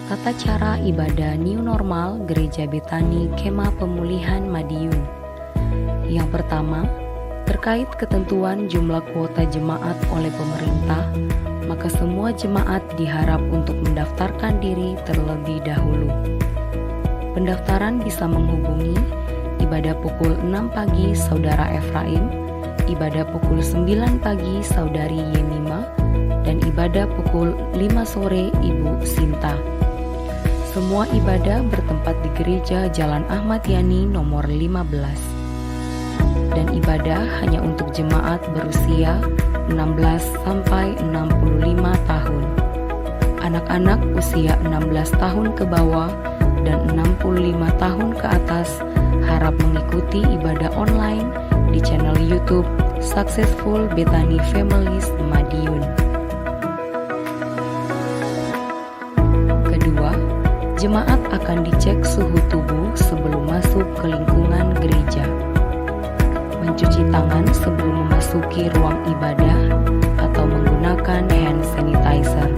Tata cara ibadah New Normal Gereja Betani Kemah Pemulihan Madiun. Yang pertama, terkait ketentuan jumlah kuota jemaat oleh pemerintah, maka semua jemaat diharap untuk mendaftarkan diri terlebih dahulu. Pendaftaran bisa menghubungi ibadah pukul 6 pagi Saudara Efraim, ibadah pukul 9 pagi Saudari Yemima, dan ibadah pukul 5 sore Ibu Sinta. Semua ibadah bertempat di Gereja Jalan Ahmad Yani nomor 15. Dan ibadah hanya untuk jemaat berusia 16 sampai 65 tahun. Anak-anak usia 16 tahun ke bawah dan 65 tahun ke atas harap mengikuti ibadah online di channel YouTube Successful Betani Families Madiun. Kedua, jemaat akan dicek suhu tubuh sebelum masuk ke lingkungan gereja. Mencuci tangan sebelum memasuki ruang ibadah atau menggunakan hand sanitizer.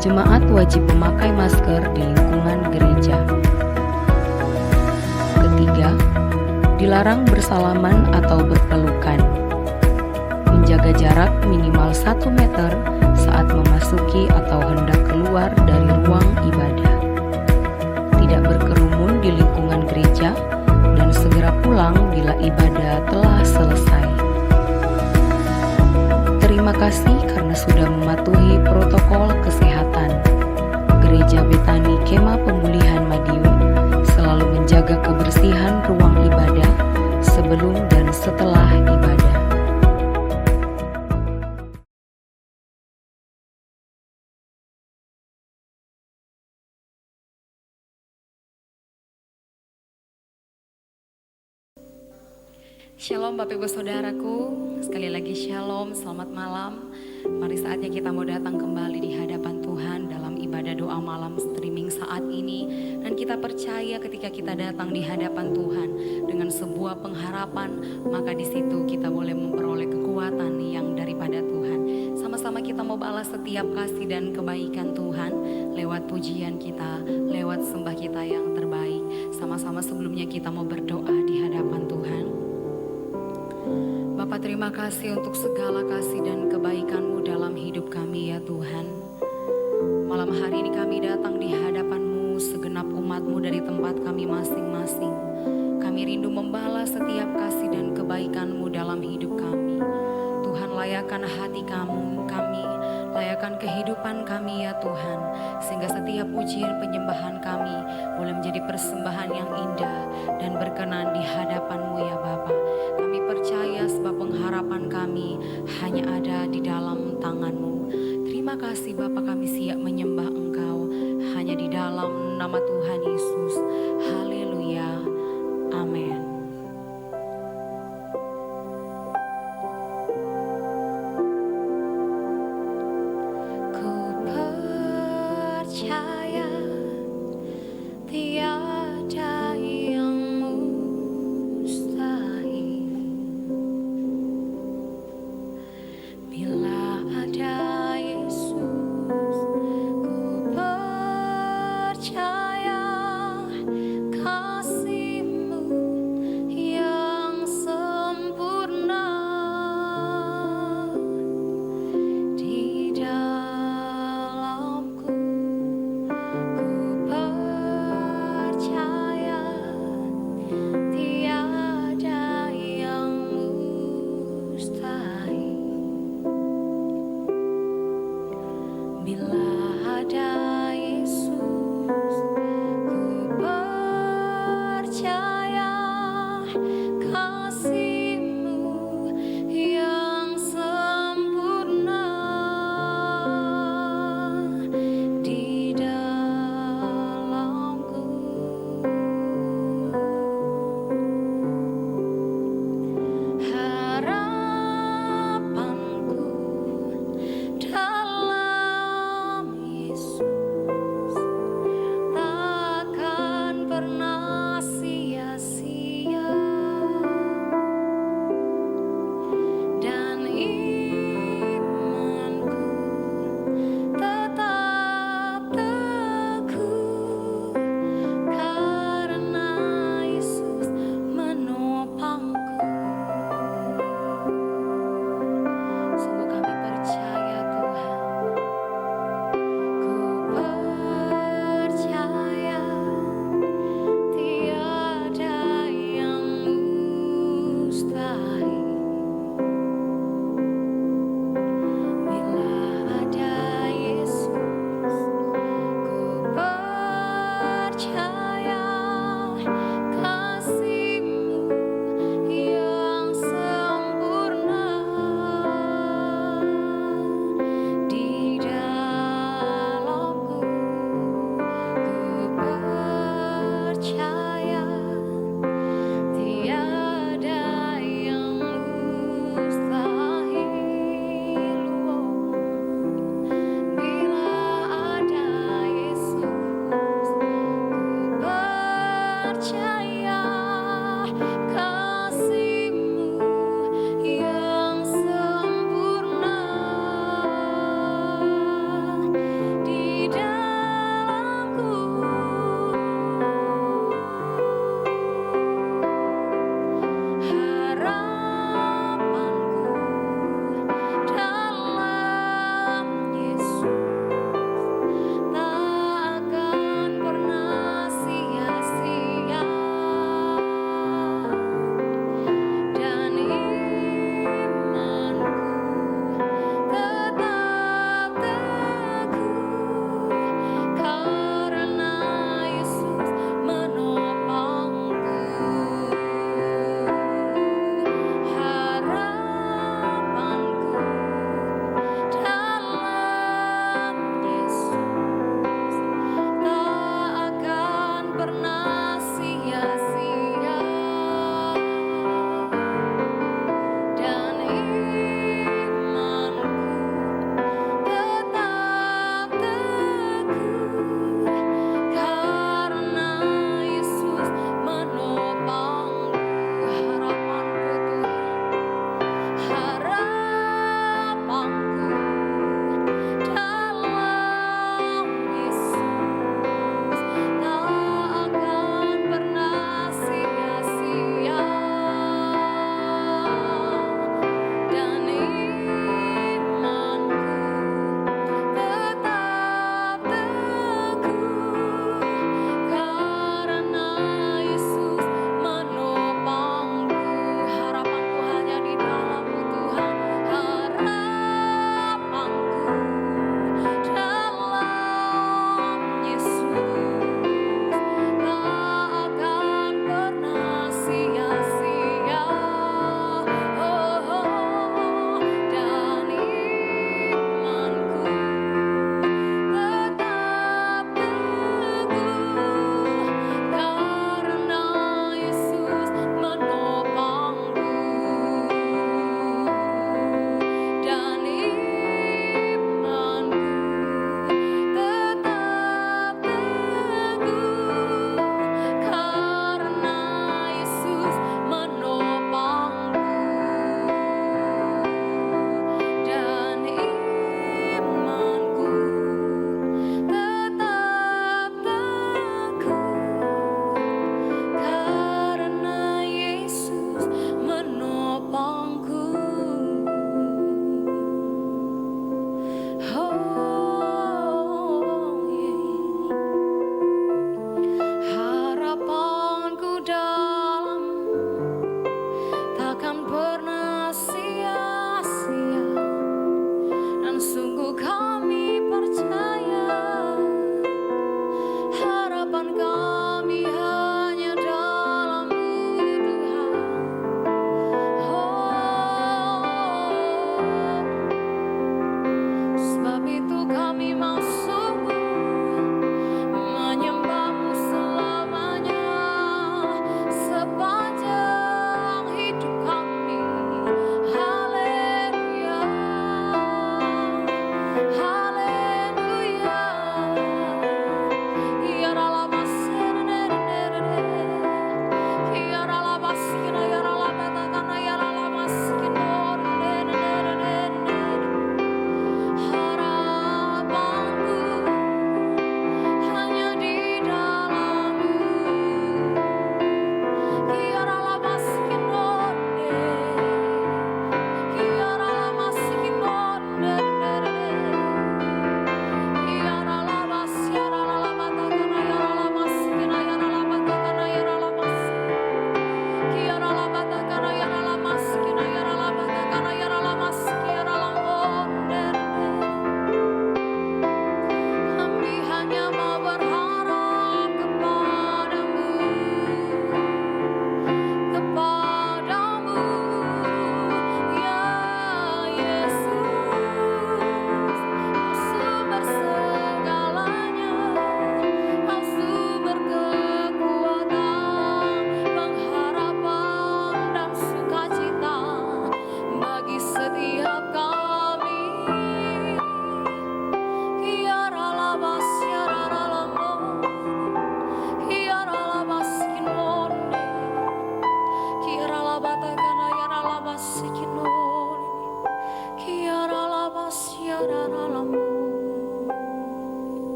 Jemaat wajib memakai masker di lingkungan gereja. Ketiga, dilarang bersalaman atau berpelukan. Menjaga jarak minimal 1 meter saat memasuki atau hendak keluar dari ruang ibadah. Tidak berkerumun di lingkungan gereja dan segera pulang bila ibadah telah selesai. Terima kasih karena sudah mematuhi protokol kesehatan. Gereja Betani Kemah Pemulihan Madiun selalu menjaga kebersihan ruang ibadah sebelum dan setelah ibadah. Shalom Bapak Ibu Saudaraku, sekali lagi shalom, selamat malam. Mari saatnya kita mau datang kembali di hadapan Tuhan dalam ibadah doa malam streaming saat ini. Dan kita percaya ketika kita datang di hadapan Tuhan dengan sebuah pengharapan, maka di situ kita boleh memperoleh kekuatan yang daripada Tuhan. Sama-sama kita mau balas setiap kasih dan kebaikan Tuhan lewat pujian kita, lewat sembah kita yang terbaik. Sama-sama sebelumnya kita mau berdoa di hadapan Tuhan. Bapa, terima kasih untuk segala kasih dan kebaikan-Mu dalam hidup kami ya Tuhan. Malam hari ini kami datang di hadapan-Mu, segenap umat-Mu dari tempat kami masing-masing. Kami rindu membalas setiap kasih dan kebaikan-Mu dalam hidup kami. Tuhan, layakkan hati kami, layakkan kehidupan kami ya Tuhan. Sehingga setiap pujian penyembahan kami boleh menjadi persembahan yang indah dan berkenan di hadapan-Mu ya Bapa. Kami percaya sebab pengharapan kami hanya ada di dalam tangan-Mu. Terima kasih Bapa, kami siap menyembah Engkau hanya di dalam nama Tuhan Yesus. Haleluya. Amin. Ku percaya tiada yang mustahil bila ada Yesus. Ku percaya kasih-Mu yang sempurna di dalamku. Ku percaya tiada yang mustahil bila ada Yesus. Ku percaya kasih-Mu yang sempurna di dalamku. Harapanku dalam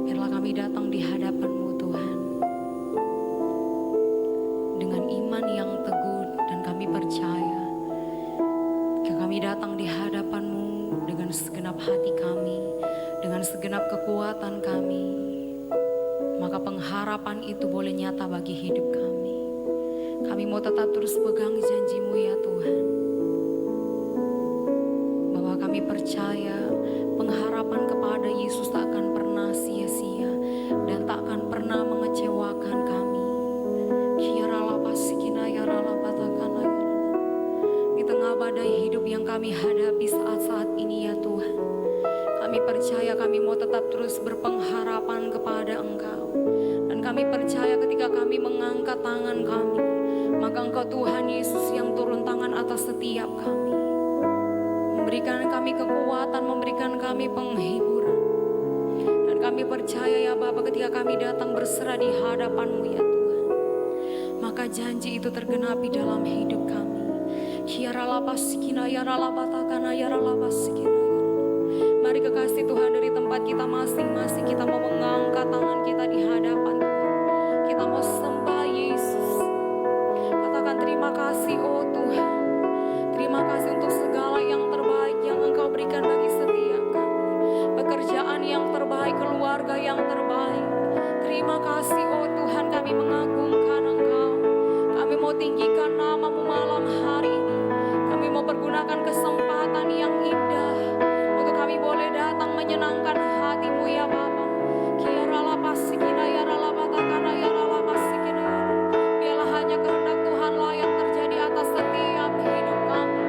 Biarlah kami datang di hadapan-Mu Tuhan dengan iman yang teguh, dan kami percaya jika kami datang di hadapan-Mu dengan segenap hati kami, dengan segenap kekuatan kami, maka pengharapan itu boleh nyata bagi hidup kami. Kami mau tetap terus pegang janji-Mu ya Tuhan, bahwa kami percaya pengharapan kepada Yesus tak akan pernah sia-sia dan tak akan pernah mengecewakan kami. Di tengah badai hidup yang kami hadapi saat-saat ini ya Tuhan, kami percaya kami mau tetap terus berpengharapan kepada Engkau. Dan kami percaya ketika kami mengangkat tangan kami, maka Engkau Tuhan Yesus yang turun tangan atas setiap kami, memberikan kami kekuatan, memberikan kami penghiburan. Dan kami percaya ya Bapa, ketika kami datang berserah di hadapan-Mu ya Tuhan, maka janji itu tergenapi dalam hidup kami. Mari kekasih Tuhan, dari tempat kita masing-masing kita mau mengangkat tangan kita di hadapan Tuhan. Kita mau sembah Yesus. Katakan terima kasih oh Tuhan. Terima kasih untuk segala yang terbaik yang Engkau berikan bagi setiap kami. Pekerjaan yang terbaik, keluarga yang terbaik. Terima kasih oh Tuhan, kami mengagungkan Engkau. Kami mau tinggikan nama-Mu malam hari ini. Kami mau pergunakan kesempatan yang indah untuk kami boleh datang menyenangkan hati-Mu ya Bapa. Biarlah hanya kehendak Tuhanlah yang terjadi atas setiap hidup kami.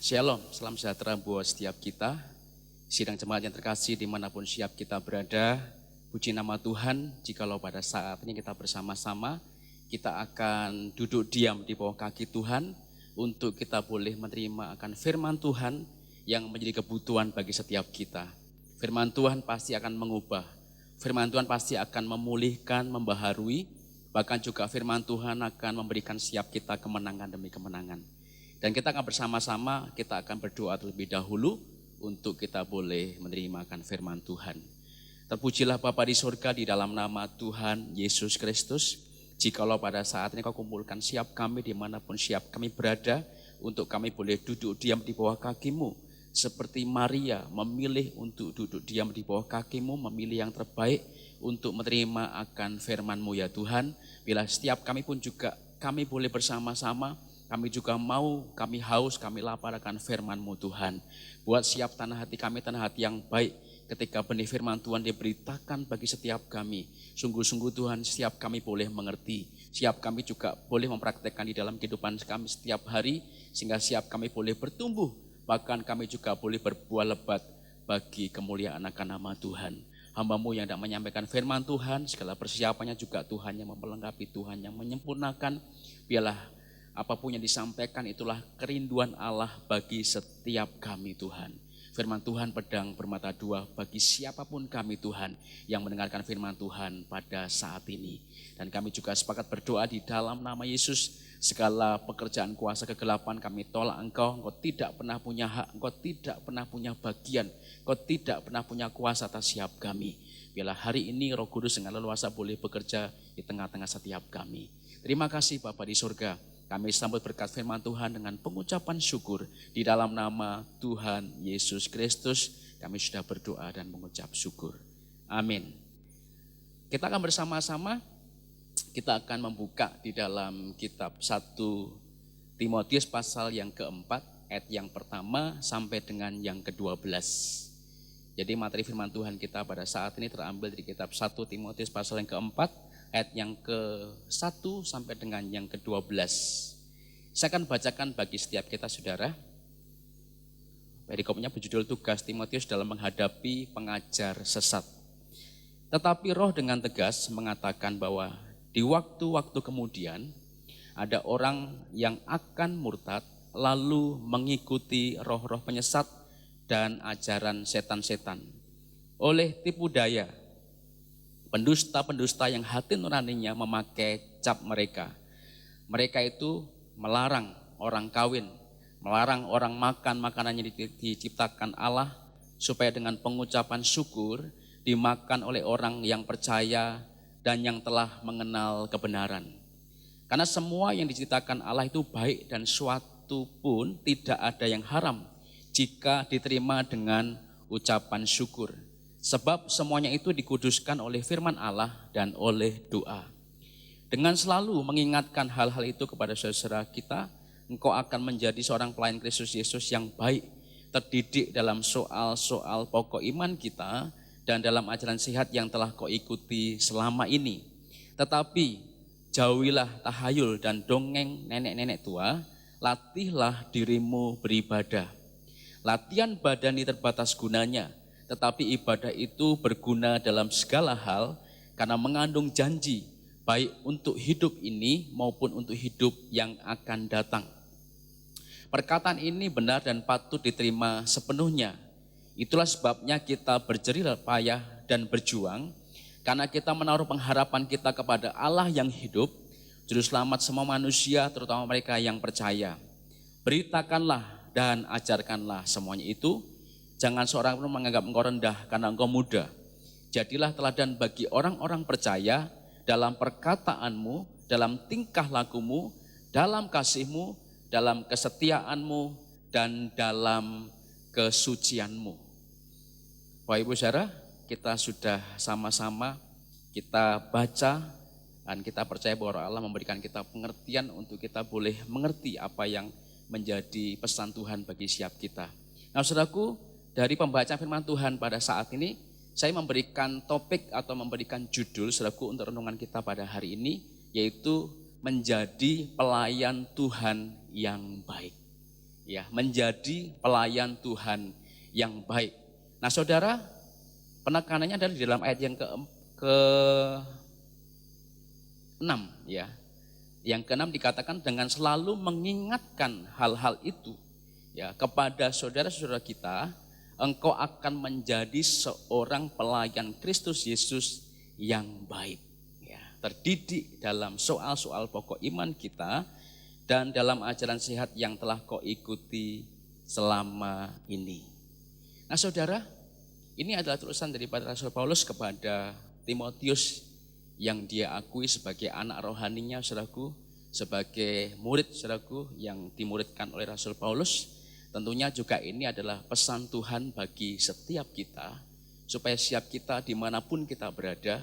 Shalom, salam sejahtera buat setiap kita. Sidang jemaat yang terkasih dimanapun siap kita berada, puji nama Tuhan jikalau pada saat ini kita bersama-sama, kita akan duduk diam di bawah kaki Tuhan untuk kita boleh menerima akan firman Tuhan yang menjadi kebutuhan bagi setiap kita. Firman Tuhan pasti akan mengubah, firman Tuhan pasti akan memulihkan, membaharui, bahkan juga firman Tuhan akan memberikan setiap kita kemenangan demi kemenangan. Dan kita akan bersama-sama, kita akan berdoa terlebih dahulu untuk kita boleh menerima akan firman Tuhan. Terpujilah Bapa di surga di dalam nama Tuhan Yesus Kristus. Jikalau pada saat ini kau kumpulkan siap kami dimanapun siap kami berada, untuk kami boleh duduk diam di bawah kaki-Mu. Seperti Maria memilih untuk duduk diam di bawah kaki-Mu, memilih yang terbaik untuk menerima akan firman-Mu ya Tuhan. Bila setiap kami pun juga kami boleh bersama-sama, kami juga mau, kami haus, kami lapar akan firman-Mu Tuhan. Buat siap tanah hati kami, tanah hati yang baik ketika benih firman Tuhan diberitakan bagi setiap kami. Sungguh-sungguh Tuhan, setiap kami boleh mengerti. Siap kami juga boleh mempraktekkan di dalam kehidupan kami setiap hari, sehingga siap kami boleh bertumbuh. Bahkan kami juga boleh berbuah lebat bagi kemuliaan akan nama Tuhan. Hamba-Mu yang hendak menyampaikan firman Tuhan, segala persiapannya juga Tuhan yang memperlengkapi, Tuhan yang menyempurnakan. Biarlah apapun yang disampaikan itulah kerinduan Allah bagi setiap kami Tuhan. Firman Tuhan pedang bermata dua bagi siapapun kami Tuhan yang mendengarkan firman Tuhan pada saat ini. Dan kami juga sepakat berdoa di dalam nama Yesus, segala pekerjaan kuasa kegelapan kami tolak Engkau tidak pernah punya hak, Engkau tidak pernah punya bagian, Engkau tidak pernah punya kuasa atas setiap kami. Biarlah hari ini Roh Kudus dengan leluasa boleh bekerja di tengah-tengah setiap kami. Terima kasih Bapa di surga. Kami sambut berkat firman Tuhan dengan pengucapan syukur di dalam nama Tuhan Yesus Kristus. Kami sudah berdoa dan mengucap syukur. Amin. Kita akan bersama-sama, kita akan membuka di dalam kitab 1 Timotius pasal yang keempat, ayat yang pertama sampai dengan yang ke-12. Jadi materi firman Tuhan kita pada saat ini terambil dari kitab 1 Timotius pasal yang keempat, ayat yang ke-1 sampai dengan yang ke-12. Saya akan bacakan bagi setiap kita saudara. Perikopnya berjudul tugas Timotius dalam menghadapi pengajar sesat. Tetapi Roh dengan tegas mengatakan bahwa di waktu-waktu kemudian ada orang yang akan murtad lalu mengikuti roh-roh penyesat dan ajaran setan-setan. Oleh tipu daya pendusta-pendusta yang hati nuraninya memakai cap mereka. Mereka itu melarang orang kawin, melarang orang makan makanan yang diciptakan Allah, supaya dengan pengucapan syukur dimakan oleh orang yang percaya dan yang telah mengenal kebenaran. Karena semua yang diciptakan Allah itu baik dan suatu pun tidak ada yang haram jika diterima dengan ucapan syukur. Sebab semuanya itu dikuduskan oleh firman Allah dan oleh doa. Dengan selalu mengingatkan hal-hal itu kepada saudara kita, engkau akan menjadi seorang pelayan Kristus Yesus yang baik, terdidik dalam soal-soal pokok iman kita dan dalam ajaran sehat yang telah kau ikuti selama ini. Tetapi jauhilah tahayul dan dongeng nenek-nenek tua, latihlah dirimu beribadah. Latihan badani terbatas gunanya, tetapi ibadah itu berguna dalam segala hal karena mengandung janji baik untuk hidup ini maupun untuk hidup yang akan datang. Perkataan ini benar dan patut diterima sepenuhnya. Itulah sebabnya kita berjerih payah dan berjuang karena kita menaruh pengharapan kita kepada Allah yang hidup, juru selamat semua manusia terutama mereka yang percaya. Beritakanlah dan ajarkanlah semuanya itu. Jangan seorang pun menganggap engkau rendah karena engkau muda. Jadilah teladan bagi orang-orang percaya dalam perkataanmu, dalam tingkah lakumu, dalam kasihmu, dalam kesetiaanmu, dan dalam kesucianmu. Bapak Ibu Saudara, kita sudah sama-sama kita baca dan kita percaya bahwa Allah memberikan kita pengertian untuk kita boleh mengerti apa yang menjadi pesan Tuhan bagi setiap kita. Nah saudaraku, dari pembacaan firman Tuhan pada saat ini, saya memberikan topik atau memberikan judul saudaraku untuk renungan kita pada hari ini, yaitu menjadi pelayan Tuhan yang baik. ya, menjadi pelayan Tuhan yang baik. Nah, saudara, penekanannya adalah di dalam ayat yang ke-6 ya. Yang ke-6 dikatakan dengan selalu mengingatkan hal-hal itu ya kepada saudara-saudara kita, engkau akan menjadi seorang pelayan Kristus Yesus yang baik. Ya, terdidik dalam soal-soal pokok iman kita dan dalam ajaran sehat yang telah kau ikuti selama ini. Nah, saudara, ini adalah tulisan daripada Rasul Paulus kepada Timotius yang dia akui sebagai anak rohaninya, saudaraku, sebagai murid, saudaraku, yang dimuridkan oleh Rasul Paulus. Tentunya juga ini adalah pesan Tuhan bagi setiap kita, supaya siap kita dimanapun kita berada,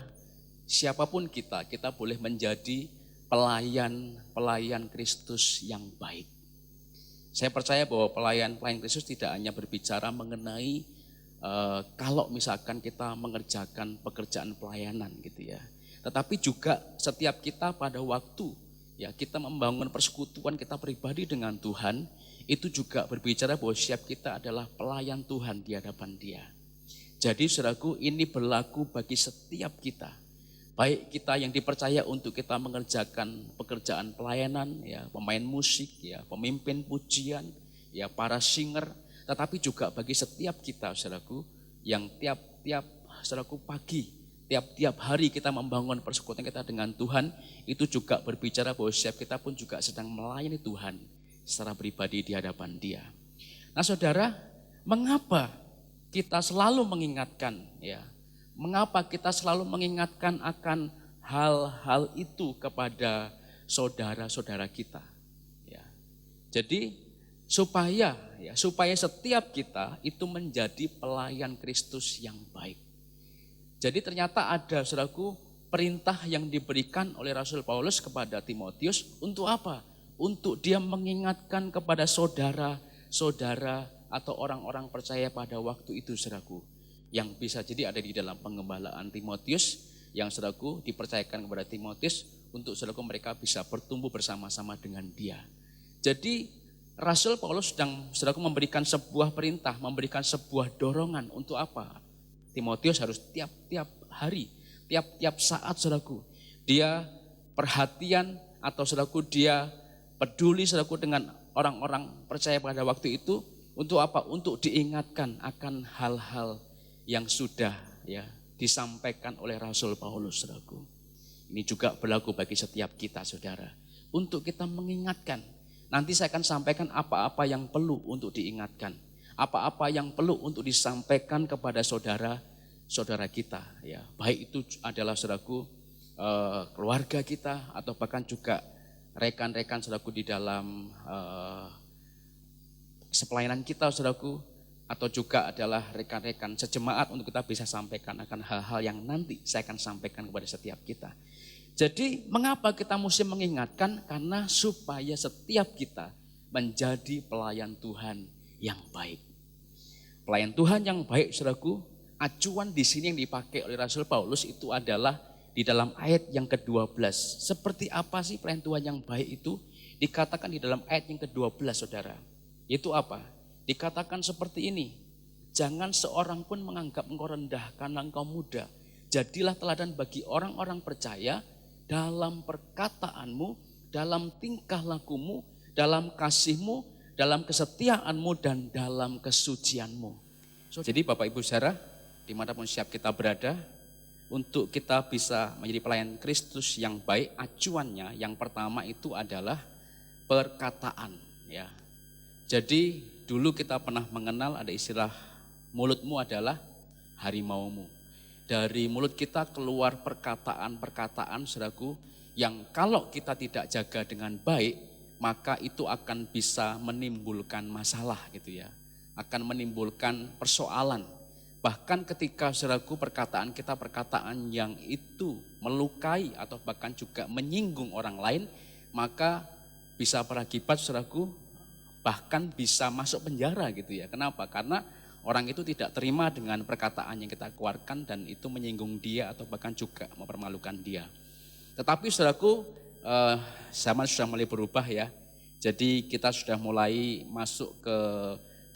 siapapun kita boleh menjadi pelayan Kristus yang baik. Saya percaya bahwa pelayan Kristus tidak hanya berbicara mengenai kalau misalkan kita mengerjakan pekerjaan pelayanan gitu ya. Tetapi juga setiap kita pada waktu ya kita membangun persekutuan kita pribadi dengan Tuhan, itu juga berbicara bahwa siap kita adalah pelayan Tuhan di hadapan Dia. Jadi saudaraku, ini berlaku bagi setiap kita. Baik kita yang dipercaya untuk kita mengerjakan pekerjaan pelayanan, ya, pemain musik, ya, pemimpin pujian, ya, para singer, tetapi juga bagi setiap kita, saudaraku, yang tiap-tiap saudaraku pagi, tiap-tiap hari kita membangun persekutuan kita dengan Tuhan, itu juga berbicara bahwa setiap kita pun juga sedang melayani Tuhan secara pribadi di hadapan Dia. Nah, saudara, mengapa kita selalu mengingatkan, ya? Mengapa kita selalu mengingatkan akan hal-hal itu kepada saudara-saudara kita? Ya. Jadi supaya setiap kita itu menjadi pelayan Kristus yang baik. Jadi ternyata ada, saudaraku, perintah yang diberikan oleh Rasul Paulus kepada Timotius untuk apa? Untuk dia mengingatkan kepada saudara-saudara atau orang-orang percaya pada waktu itu, saudaraku, yang bisa jadi ada di dalam pengembalaan Timotius, yang saudaraku dipercayakan kepada Timotius untuk saudaraku mereka bisa bertumbuh bersama-sama dengan dia. Jadi Rasul Paulus sedang saudaraku memberikan sebuah perintah, memberikan sebuah dorongan untuk apa? Timotius harus tiap-tiap hari, tiap-tiap saat, saudaraku, dia perhatian atau saudaraku dia peduli, saudaraku, dengan orang-orang percaya pada waktu itu. Untuk apa? Untuk diingatkan akan hal-hal yang sudah ya disampaikan oleh Rasul Paulus, saudaraku. Ini juga berlaku bagi setiap kita, saudara. Untuk kita mengingatkan. Nanti saya akan sampaikan apa-apa yang perlu untuk diingatkan. Apa-apa yang perlu untuk disampaikan kepada saudara-saudara kita, ya, baik itu adalah, saudaraku, keluarga kita atau bahkan juga rekan-rekan, saudaraku, di dalam sepelayanan kita, saudaraku, atau juga adalah rekan-rekan sejemaat, untuk kita bisa sampaikan akan hal-hal yang nanti saya akan sampaikan kepada setiap kita. Jadi mengapa kita mesti mengingatkan? Karena supaya setiap kita menjadi pelayan Tuhan yang baik. Pelayan Tuhan yang baik, saudaraku, acuan di sini yang dipakai oleh Rasul Paulus itu adalah di dalam ayat yang ke-12. Seperti apa sih pelayan Tuhan yang baik itu? Dikatakan di dalam ayat yang ke-12, saudara. Itu apa? Dikatakan seperti ini, jangan seorang pun menganggap engkau rendah karena engkau muda. Jadilah teladan bagi orang-orang percaya dalam perkataanmu, dalam tingkah lakumu, dalam kasihmu, dalam kesetiaanmu, dan dalam kesucianmu. Jadi Bapak Ibu saudara, dimanapun siap kita berada, untuk kita bisa menjadi pelayan Kristus yang baik, acuannya yang pertama itu adalah perkataan. Ya. Jadi dulu kita pernah mengenal ada istilah mulutmu adalah harimaumu. Dari mulut kita keluar perkataan-perkataan, saudaraku, yang kalau kita tidak jaga dengan baik, maka itu akan bisa menimbulkan masalah gitu ya. Akan menimbulkan persoalan. Bahkan ketika, saudaraku, perkataan kita perkataan yang itu melukai atau bahkan juga menyinggung orang lain, maka bisa berakibat, saudaraku, bahkan bisa masuk penjara gitu ya. Kenapa? Karena orang itu tidak terima dengan perkataan yang kita keluarkan dan itu menyinggung dia atau bahkan juga mempermalukan dia. Tetapi saudaraku, zaman sudah mulai berubah ya. Jadi kita sudah mulai masuk ke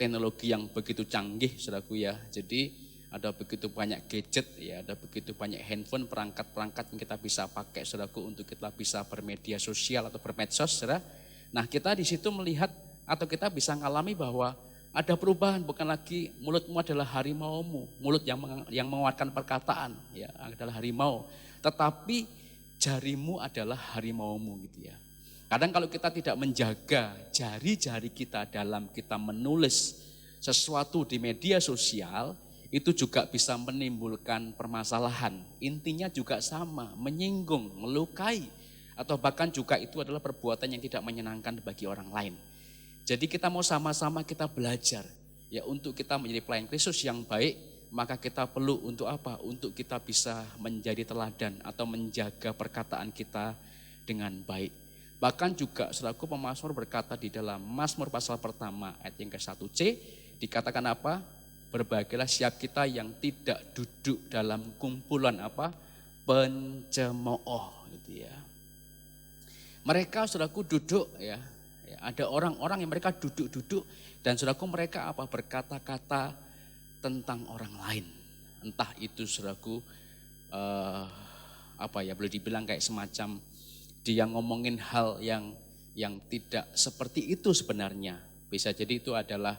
teknologi yang begitu canggih, saudaraku ya. Jadi ada begitu banyak gadget ya, ada begitu banyak handphone, perangkat-perangkat yang kita bisa pakai, saudaraku, untuk kita bisa bermedia sosial atau bermedsos, saudara. Nah, kita di situ melihat atau kita bisa mengalami bahwa ada perubahan, bukan lagi mulutmu adalah harimaumu, mulut yang menguatkan perkataan ya adalah harimau, tetapi jarimu adalah harimaumu gitu ya. Kadang kalau kita tidak menjaga jari-jari kita dalam kita menulis sesuatu di media sosial, itu juga bisa menimbulkan permasalahan. Intinya juga sama, menyinggung, melukai, atau bahkan juga itu adalah perbuatan yang tidak menyenangkan bagi orang lain. Jadi kita mau sama-sama kita belajar ya untuk kita menjadi pelayan Kristus yang baik, maka kita perlu untuk apa? Untuk kita bisa menjadi teladan atau menjaga perkataan kita dengan baik. Bahkan juga saudaraku pemazmur berkata di dalam Mazmur pasal pertama ayat yang ke-1c dikatakan apa? Berbahagialah siap kita yang tidak duduk dalam kumpulan apa? Pencemooh gitu ya. Mereka saudaraku duduk ya. Ada orang-orang yang mereka duduk-duduk dan saudaraku mereka apa? Berkata-kata tentang orang lain. Entah itu saudaraku apa ya boleh dibilang kayak semacam dia ngomongin hal yang tidak seperti itu sebenarnya. Bisa jadi itu adalah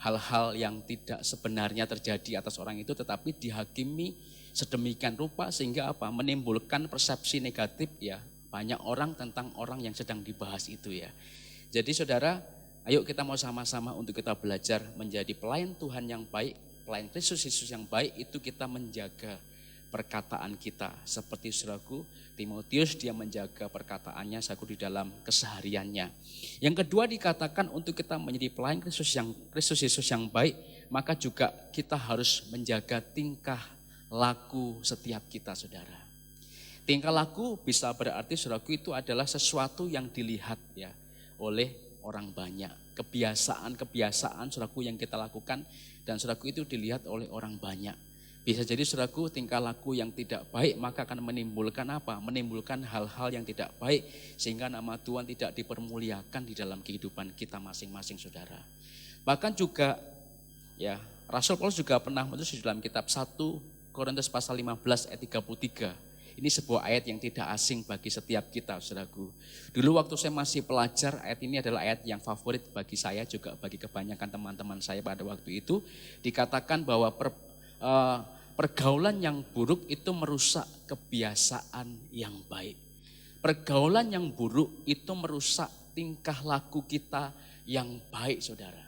hal-hal yang tidak sebenarnya terjadi atas orang itu, tetapi dihakimi sedemikian rupa sehingga apa? Menimbulkan persepsi negatif ya banyak orang tentang orang yang sedang dibahas itu ya. Jadi saudara, ayo kita mau sama-sama untuk kita belajar menjadi pelayan Tuhan yang baik, pelayan Kristus Yesus yang baik, itu kita menjaga perkataan kita. Seperti saudaraku Timotius, dia menjaga perkataannya saudaraku di dalam kesehariannya. Yang kedua dikatakan untuk kita menjadi pelayan Kristus Yesus yang baik, maka juga kita harus menjaga tingkah laku setiap kita, saudara. Tingkah laku bisa berarti saudaraku itu adalah sesuatu yang dilihat ya oleh orang banyak. Kebiasaan saudaraku yang kita lakukan dan saudaraku itu dilihat oleh orang banyak. Bisa jadi saudaraku tingkah laku yang tidak baik maka akan menimbulkan apa? Menimbulkan hal-hal yang tidak baik sehingga nama Tuhan tidak dipermuliakan di dalam kehidupan kita masing-masing, saudara. Bahkan juga ya Rasul Paulus juga pernah menulis di dalam kitab 1 Korintus pasal 15 ayat 33. Ini sebuah ayat yang tidak asing bagi setiap kita, saudaraku. Dulu waktu saya masih pelajar, ayat ini adalah ayat yang favorit bagi saya, juga bagi kebanyakan teman-teman saya pada waktu itu. Dikatakan bahwa pergaulan yang buruk itu merusak kebiasaan yang baik. Pergaulan yang buruk itu merusak tingkah laku kita yang baik, saudara.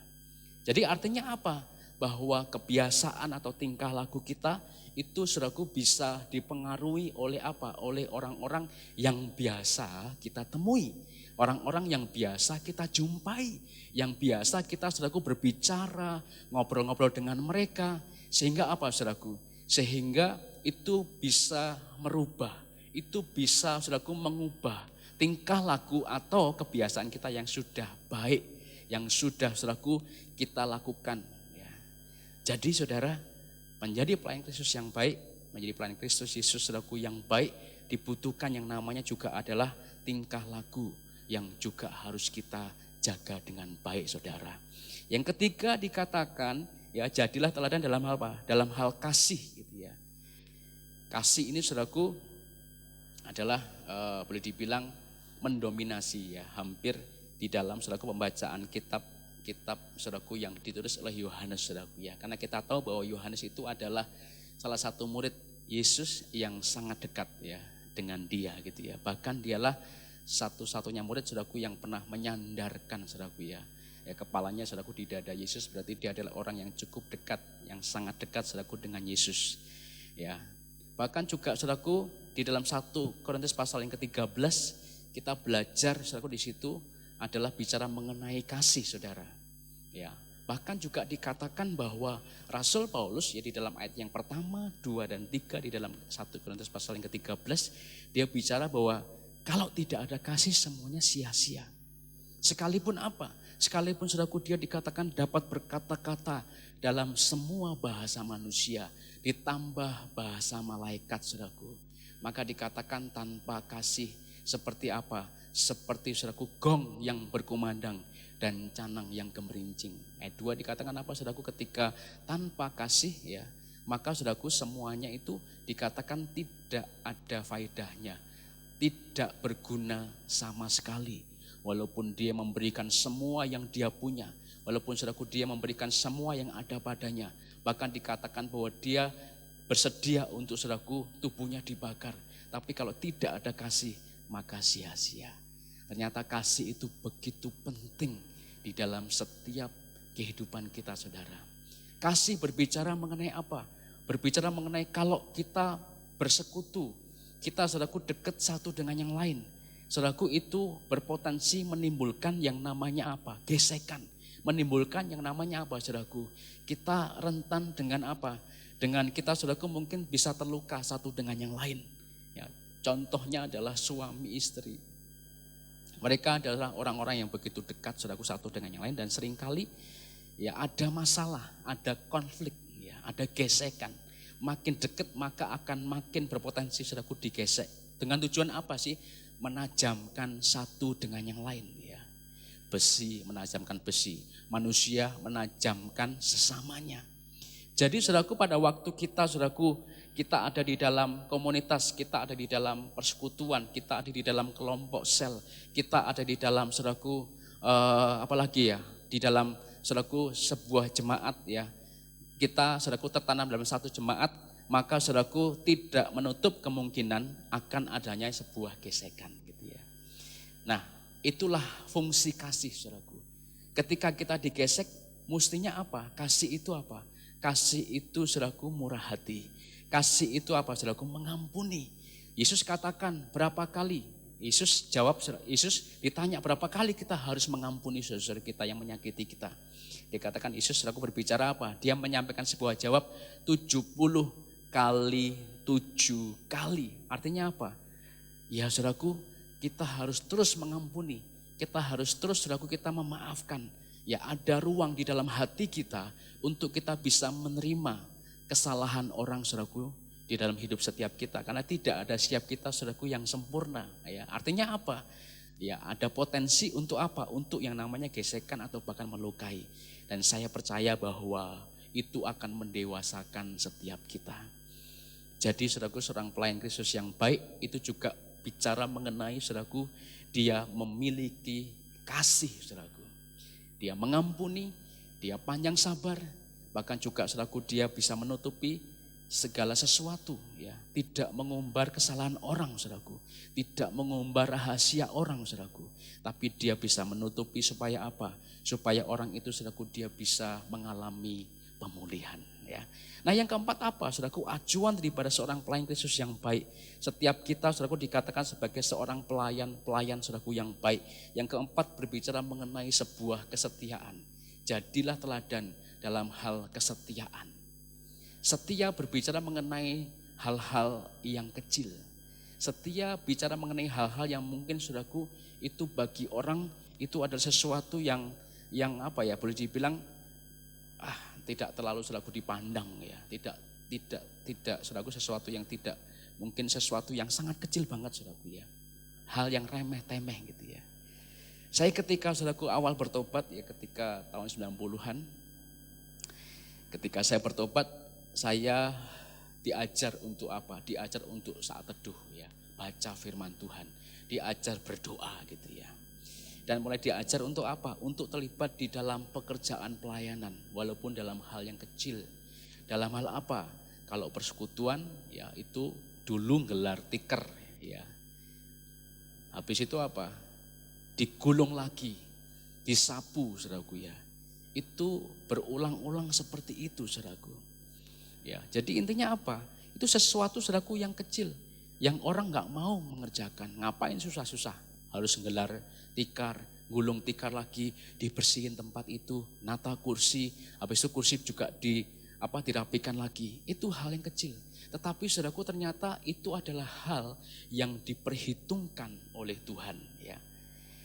Jadi artinya apa? Bahwa kebiasaan atau tingkah laku kita itu saudaraku bisa dipengaruhi oleh apa? Oleh orang-orang yang biasa kita temui. Orang-orang yang biasa kita jumpai. Yang biasa kita saudaraku berbicara, ngobrol-ngobrol dengan mereka. Sehingga apa saudaraku? Sehingga itu bisa merubah. Itu bisa saudaraku mengubah tingkah laku atau kebiasaan kita yang sudah baik. Yang sudah saudaraku kita lakukan. Ya. Jadi saudara, menjadi pelayan Kristus yang baik, menjadi pelayan Kristus Yesus saudaraku yang baik, dibutuhkan yang namanya juga adalah tingkah laku yang juga harus kita jaga dengan baik, saudara. Yang ketiga dikatakan, ya jadilah teladan dalam hal apa? Dalam hal kasih gitu ya. Kasih ini saudaraku adalah boleh dibilang mendominasi ya, hampir di dalam saudaraku pembacaan kitab saudaraku yang ditulis oleh Yohanes, saudaraku ya. Karena kita tahu bahwa Yohanes itu adalah salah satu murid Yesus yang sangat dekat ya dengan dia gitu ya. Bahkan dialah satu-satunya murid saudaraku yang pernah menyandarkan saudaraku ya. Ya kepalanya saudaraku di dada Yesus, berarti dia adalah orang yang cukup dekat, yang sangat dekat saudaraku dengan Yesus. Ya. Bahkan juga saudaraku di dalam 1 Korintus pasal yang ke-13 kita belajar saudaraku di situ adalah bicara mengenai kasih, saudara. Ya, bahkan juga dikatakan bahwa Rasul Paulus ya di dalam ayat yang pertama, 2 dan 3 di dalam 1 Korintus pasal yang ke-13 dia bicara bahwa kalau tidak ada kasih semuanya sia-sia. Sekalipun apa? Sekalipun saudaraku dia dikatakan dapat berkata-kata dalam semua bahasa manusia, ditambah bahasa malaikat, saudaraku. Maka dikatakan tanpa kasih seperti apa? seperti saudaraku gong yang berkumandang dan canang yang gemerincing. Ayat 2 dikatakan apa saudaraku, ketika tanpa kasih ya, maka saudaraku semuanya itu dikatakan tidak ada faedahnya, tidak berguna sama sekali. Walaupun dia memberikan semua yang dia punya, walaupun saudaraku dia memberikan semua yang ada padanya, bahkan dikatakan bahwa dia bersedia untuk saudaraku tubuhnya dibakar. Tapi kalau tidak ada kasih, maka sia-sia. Ternyata kasih itu begitu penting di dalam setiap kehidupan kita saudara. Kasih berbicara mengenai apa? Berbicara mengenai kalau kita bersekutu, kita saudaraku dekat satu dengan yang lain. Saudaraku itu berpotensi menimbulkan yang namanya apa? Gesekan. Menimbulkan yang namanya apa saudaraku? Kita rentan dengan apa? Dengan kita saudaraku mungkin bisa terluka satu dengan yang lain. Ya, contohnya adalah suami istri. Mereka adalah orang-orang yang begitu dekat saudaraku satu dengan yang lain dan seringkali ya ada masalah, ada konflik, ya, ada gesekan. Makin dekat maka akan makin berpotensi saudaraku digesek. Dengan tujuan apa sih? Menajamkan satu dengan yang lain ya. Besi menajamkan besi, manusia menajamkan sesamanya. Jadi saudaraku pada waktu kita saudaraku kita ada di dalam komunitas, kita ada di dalam persekutuan, kita ada di dalam kelompok sel, kita ada di dalam saudaraku apalagi ya, di dalam saudaraku sebuah jemaat ya. Kita saudaraku tertanam dalam satu jemaat, maka saudaraku tidak menutup kemungkinan akan adanya sebuah gesekan gitu ya. Nah, itulah fungsi kasih saudaraku. Ketika kita digesek, mestinya apa? Kasih itu apa? Kasih itu saudaraku murah hati. Kasih itu apa saudaraku? Mengampuni. Yesus katakan berapa kali? Yesus jawab, Yesus ditanya berapa kali kita harus mengampuni saudara kita yang menyakiti kita. Dikatakan Yesus saudaraku berbicara apa? Dia menyampaikan sebuah jawab 70 kali 7 kali. Artinya apa? Ya saudaraku, kita harus terus mengampuni. Kita harus terus saudaraku kita memaafkan. Ya ada ruang di dalam hati kita untuk kita bisa menerima kesalahan orang saudaraku di dalam hidup setiap kita. Karena tidak ada setiap kita saudaraku yang sempurna. Ya, artinya apa? Ya ada potensi untuk apa? Untuk yang namanya gesekan atau bahkan melukai. Dan saya percaya bahwa itu akan mendewasakan setiap kita. Jadi saudaraku seorang pelayan Kristus yang baik itu juga bicara mengenai saudaraku dia memiliki kasih saudaraku. Dia mengampuni, dia panjang sabar, bahkan juga saudaraku dia bisa menutupi segala sesuatu ya, tidak mengumbar kesalahan orang saudaraku, tidak mengumbar rahasia orang saudaraku, tapi dia bisa menutupi supaya apa? Supaya orang itu saudaraku dia bisa mengalami pemulihan ya. Nah yang keempat apa saudaraku? Acuan daripada seorang pelayan Kristus yang baik. Setiap kita saudaraku dikatakan sebagai seorang pelayan saudaraku yang baik. Yang keempat berbicara mengenai sebuah kesetiaan. Jadilah teladan dalam hal kesetiaan. Setia berbicara mengenai hal-hal yang kecil. Setia bicara mengenai hal-hal yang mungkin saudaraku itu bagi orang itu adalah sesuatu yang apa ya, boleh dibilang tidak terlalu saudaraku dipandang ya, tidak saudaraku sesuatu yang tidak, mungkin sesuatu yang sangat kecil banget saudaraku ya, hal yang remeh-temeh gitu ya. Saya ketika saudaraku awal bertobat ya, ketika tahun 90-an, ketika saya bertobat, saya diajar untuk apa? Diajar untuk saat teduh ya, baca firman Tuhan, diajar berdoa gitu ya. Dan mulai diajar untuk apa? Untuk terlibat di dalam pekerjaan pelayanan, walaupun dalam hal yang kecil. Dalam hal apa? Kalau persekutuan, ya itu dulu gelar tikar, ya. Habis itu apa? Digulung lagi, disapu, saudaraku ya. Itu berulang-ulang seperti itu, saudaraku. Ya, jadi intinya apa? Itu sesuatu, saudaraku, yang kecil, yang orang nggak mau mengerjakan. Ngapain susah-susah? Harus gelar tikar, gulung tikar lagi, dibersihin tempat itu, nata kursi, habis itu kursi juga dirapikan lagi. Itu hal yang kecil. Tetapi saudaraku ternyata itu adalah hal yang diperhitungkan oleh Tuhan ya.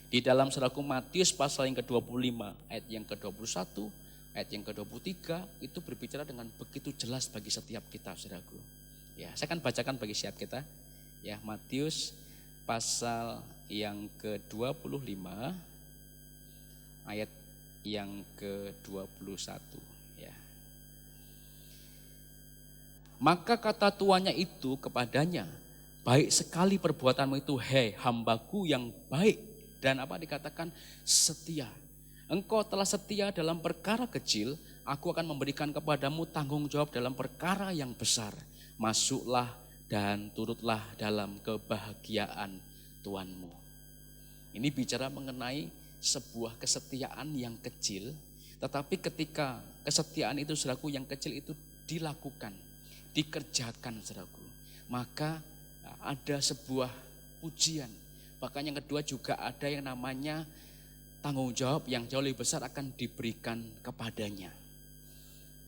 Di dalam saudaraku Matius pasal yang ke-25, ayat yang ke-21, ayat yang ke-23 itu berbicara dengan begitu jelas bagi setiap kita saudaraku. Ya, saya akan bacakan bagi setiap kita. Ya, Matius pasal yang ke-25 ayat yang ke-21 ya. Maka kata tuannya itu kepadanya, baik sekali perbuatanmu itu, hei hambaku yang baik dan apa dikatakan setia. Engkau telah setia dalam perkara kecil, aku akan memberikan kepadamu tanggung jawab dalam perkara yang besar. Masuklah dan turutlah dalam kebahagiaan Tuanmu. Ini bicara mengenai sebuah kesetiaan yang kecil, tetapi ketika kesetiaan itu saudaraku yang kecil itu dilakukan, dikerjakan saudaraku, maka ada sebuah pujian. Bahkan yang kedua juga ada yang namanya tanggung jawab yang jauh lebih besar akan diberikan kepadanya.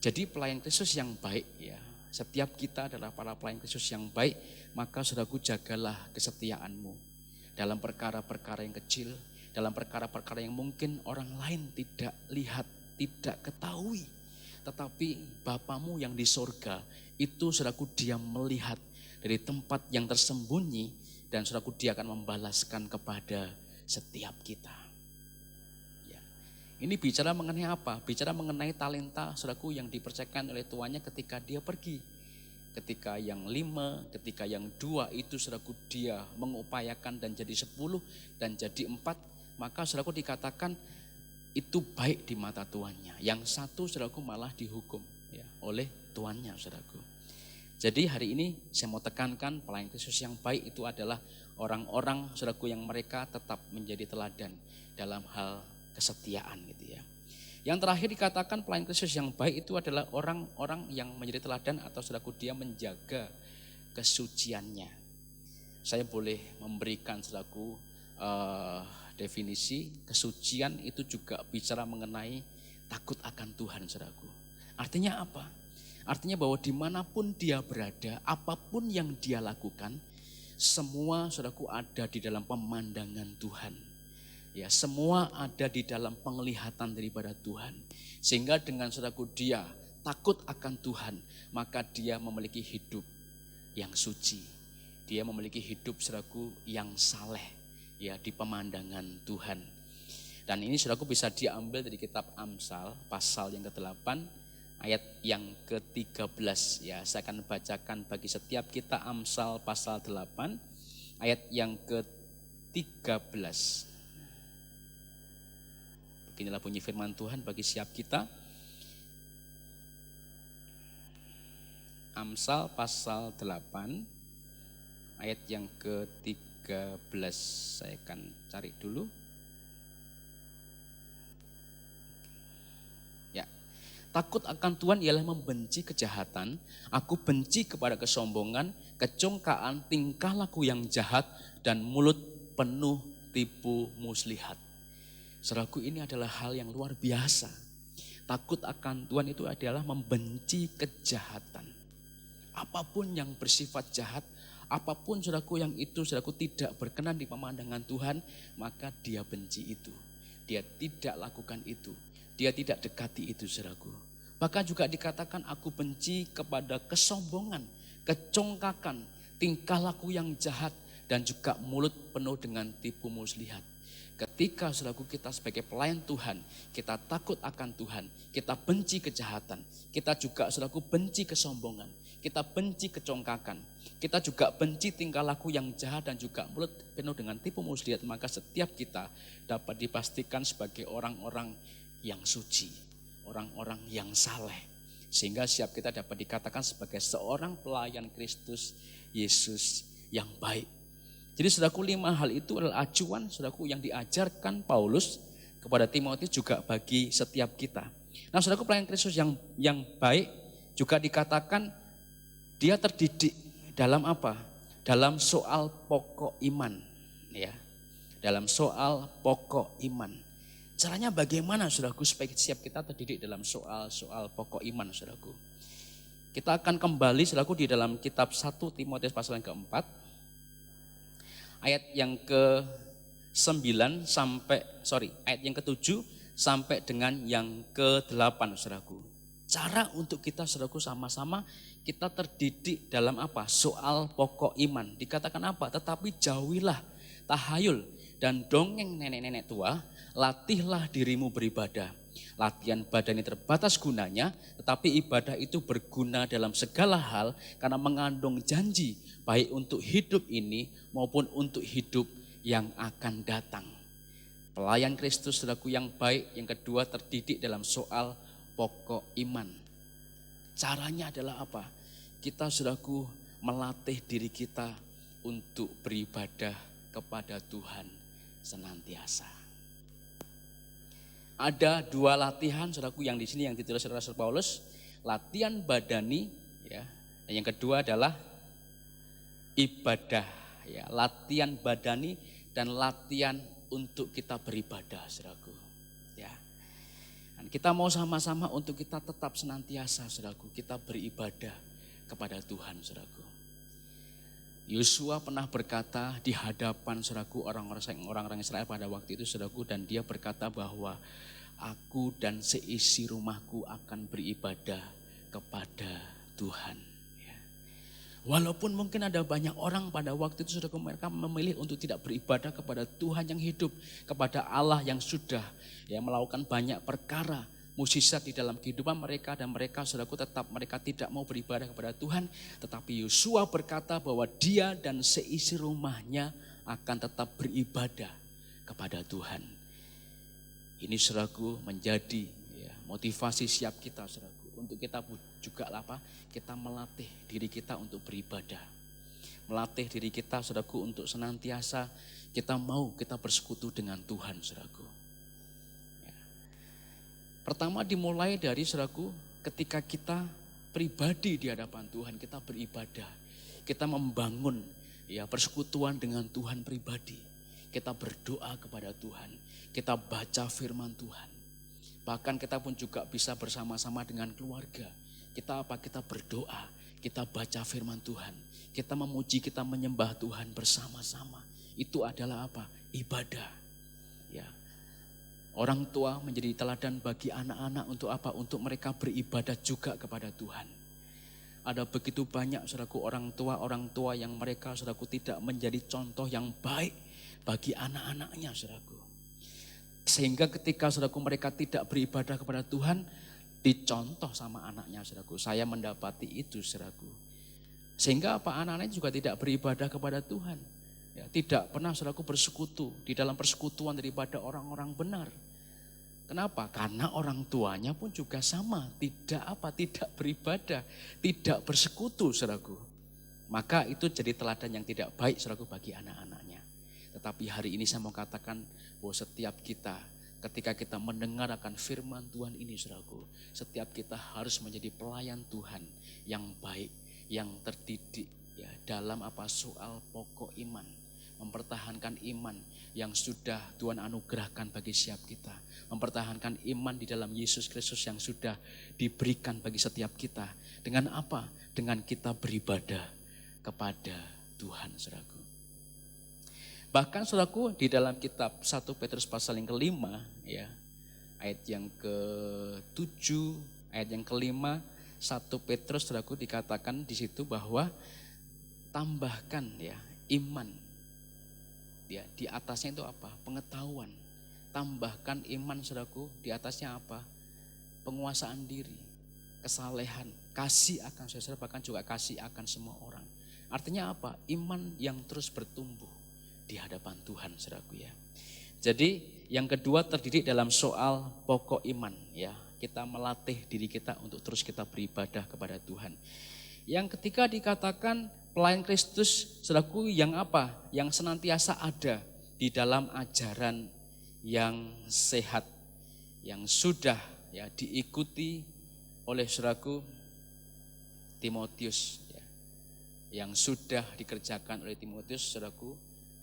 Jadi pelayan Kristus yang baik ya, setiap kita adalah para pelayan Kristus yang baik, maka saudaraku jagalah kesetiaanmu dalam perkara-perkara yang kecil, dalam perkara-perkara yang mungkin orang lain tidak lihat, tidak ketahui. Tetapi Bapamu yang di sorga itu saudaraku dia melihat dari tempat yang tersembunyi dan saudaraku dia akan membalaskan kepada setiap kita. Ini bicara mengenai apa? Bicara mengenai talenta saudaraku yang dipercayakan oleh tuannya ketika dia pergi. Ketika yang 5, ketika yang 2 itu saudaraku dia mengupayakan dan jadi 10 dan jadi 4. Maka saudaraku dikatakan itu baik di mata tuannya. Yang 1 saudaraku malah dihukum ya, oleh tuannya saudaraku. Jadi hari ini saya mau tekankan pelayan Kristus yang baik itu adalah orang-orang saudaraku yang mereka tetap menjadi teladan dalam hal kesetiaan gitu ya. Yang terakhir dikatakan pelayan Kristus yang baik itu adalah orang-orang yang menjadi teladan atau saudaraku dia menjaga kesuciannya. Saya boleh memberikan saudaraku definisi kesucian itu juga bicara mengenai takut akan Tuhan saudaraku. Artinya apa? Artinya bahwa dimanapun dia berada, apapun yang dia lakukan, semua saudaraku ada di dalam pemandangan Tuhan. Ya, semua ada di dalam penglihatan daripada Tuhan. Sehingga dengan saudaraku dia takut akan Tuhan, maka dia memiliki hidup yang suci. Dia memiliki hidup saudaraku yang saleh ya di pemandangan Tuhan. Dan ini saudaraku bisa diambil dari kitab Amsal pasal yang ke-8 ayat yang ke-13 ya. Saya akan bacakan bagi setiap kita Amsal pasal 8 ayat yang ke-13. Beginilah bunyi firman Tuhan bagi setiap kita. Amsal pasal 8 ayat yang ke-13. Saya akan cari dulu. Ya. Takut akan Tuhan ialah membenci kejahatan. Aku benci kepada kesombongan, kecongkaan, tingkah laku yang jahat, dan mulut penuh tipu muslihat. Saudaraku, ini adalah hal yang luar biasa. Takut akan Tuhan itu adalah membenci kejahatan. Apapun yang bersifat jahat, apapun saudaraku yang itu saudaraku tidak berkenan di pemandangan Tuhan, maka dia benci itu. Dia tidak lakukan itu. Dia tidak dekati itu saudaraku. Bahkan juga dikatakan aku benci kepada kesombongan, kecongkakan, tingkah laku yang jahat, dan juga mulut penuh dengan tipu muslihat. Ketika saudaraku kita sebagai pelayan Tuhan, kita takut akan Tuhan, kita benci kejahatan, kita juga saudaraku benci kesombongan, kita benci kecongkakan, kita juga benci tingkah laku yang jahat dan juga mulut penuh dengan tipu muslihat, maka setiap kita dapat dipastikan sebagai orang-orang yang suci, orang-orang yang saleh. Sehingga setiap kita dapat dikatakan sebagai seorang pelayan Kristus Yesus yang baik. Jadi saudaraku 5 hal itu adalah acuan saudaraku yang diajarkan Paulus kepada Timotius juga bagi setiap kita. Nah saudaraku pelayan Kristus yang baik juga dikatakan dia terdidik dalam apa? Dalam soal pokok iman ya. Dalam soal pokok iman. Caranya bagaimana saudaraku supaya setiap kita terdidik dalam soal pokok iman saudaraku. Kita akan kembali saudaraku di dalam kitab 1 Timotius pasal yang keempat. Ayat yang ke-9 ayat yang ke-7 sampai dengan yang ke-8 saudaraku. Cara untuk kita saudaraku sama-sama kita terdidik dalam apa? Soal pokok iman. Dikatakan apa? Tetapi jauhilah tahayul, dan dongeng nenek-nenek tua, latihlah dirimu beribadah. Latihan badan ini terbatas gunanya, tetapi ibadah itu berguna dalam segala hal karena mengandung janji baik untuk hidup ini maupun untuk hidup yang akan datang. Pelayan Kristus, saudaraku, yang baik, yang kedua terdidik dalam soal pokok iman. Caranya adalah apa? Kita, saudaraku, melatih diri kita untuk beribadah kepada Tuhan senantiasa. Ada dua latihan, saudaraku, yang di sini yang ditulis oleh Rasul Paulus, latihan badani, ya. Dan yang kedua adalah ibadah, ya. Latihan badani dan latihan untuk kita beribadah, saudaraku. Ya. Dan kita mau sama-sama untuk kita tetap senantiasa, saudaraku, kita beribadah kepada Tuhan, saudaraku. Yosua pernah berkata di hadapan, saudaraku, orang-orang Israel pada waktu itu, saudaraku, dan dia berkata bahwa aku dan seisi rumahku akan beribadah kepada Tuhan. Ya. Walaupun mungkin ada banyak orang pada waktu itu, saudaraku, mereka memilih untuk tidak beribadah kepada Tuhan yang hidup, kepada Allah yang sudah melakukan banyak perkara, mukjizat di dalam kehidupan mereka, dan mereka, saudaraku, tetap mereka tidak mau beribadah kepada Tuhan. Tetapi Yosua berkata bahwa dia dan seisi rumahnya akan tetap beribadah kepada Tuhan. Ini, saudaraku, menjadi motivasi siap kita, saudaraku, untuk kita juga kita melatih diri kita untuk beribadah. Melatih diri kita, saudaraku, untuk senantiasa kita bersekutu dengan Tuhan, saudaraku. Pertama dimulai dari, saudaraku, ketika kita pribadi di hadapan Tuhan, kita beribadah. Kita membangun persekutuan dengan Tuhan pribadi. Kita berdoa kepada Tuhan. Kita baca firman Tuhan. Bahkan kita pun juga bisa bersama-sama dengan keluarga. Kita berdoa, kita baca firman Tuhan. Kita memuji, kita menyembah Tuhan bersama-sama. Itu adalah ibadah. Ya. Orang tua menjadi teladan bagi anak-anak untuk Untuk mereka beribadah juga kepada Tuhan. Ada begitu banyak, saudaraku, orang tua yang mereka, saudaraku, tidak menjadi contoh yang baik bagi anak-anaknya, saudaraku. Sehingga ketika, saudaraku, mereka tidak beribadah kepada Tuhan, dicontoh sama anaknya, saudaraku. Saya mendapati itu, saudaraku. Sehingga anak-anaknya juga tidak beribadah kepada Tuhan. Ya, tidak pernah, saudaraku, bersekutu di dalam persekutuan daripada orang-orang benar. Kenapa? Karena orang tuanya pun juga sama, tidak beribadah, tidak bersekutu, saudaraku. Maka itu jadi teladan yang tidak baik, saudaraku, bagi anak-anaknya. Tetapi hari ini saya mau katakan bahwa setiap kita, ketika kita mendengar akan firman Tuhan ini, saudaraku, setiap kita harus menjadi pelayan Tuhan yang baik, yang terdidik dalam soal pokok iman. Mempertahankan iman yang sudah Tuhan anugerahkan bagi setiap kita. Mempertahankan iman di dalam Yesus Kristus yang sudah diberikan bagi setiap kita. Dengan apa? Dengan kita beribadah kepada Tuhan, saudaraku. Bahkan, saudaraku, di dalam kitab 1 Petrus pasal yang kelima, ayat yang ke-7, ayat yang kelima, 1 Petrus, saudaraku, dikatakan di situ bahwa tambahkan iman. Di atasnya itu pengetahuan. Tambahkan iman, saudaraku, di atasnya penguasaan diri, kesalehan, kasih akan saudara, bahkan juga kasih akan semua orang. Artinya Iman yang terus bertumbuh di hadapan Tuhan, saudaraku, ya. Jadi yang kedua terdidik dalam soal pokok iman, Kita melatih diri kita untuk terus kita beribadah kepada Tuhan. Yang ketiga dikatakan pelayan Kristus, saudaraku, yang Yang senantiasa ada di dalam ajaran yang sehat, yang sudah diikuti oleh, saudaraku, Timotius, yang sudah dikerjakan oleh Timotius, saudaraku,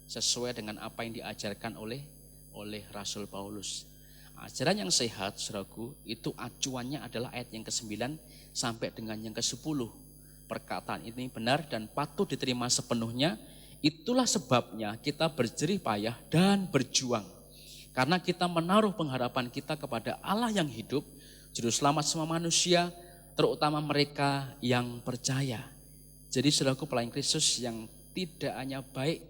sesuai dengan apa yang diajarkan oleh Rasul Paulus. Ajaran yang sehat, saudaraku, itu acuannya adalah ayat yang ke-9 sampai dengan yang ke-10. Perkataan ini benar dan patut diterima sepenuhnya. Itulah sebabnya kita berjerih payah dan berjuang. Karena kita menaruh pengharapan kita kepada Allah yang hidup, juru selamat semua manusia, terutama mereka yang percaya. Jadi, saudaraku, pelayan Kristus yang tidak hanya baik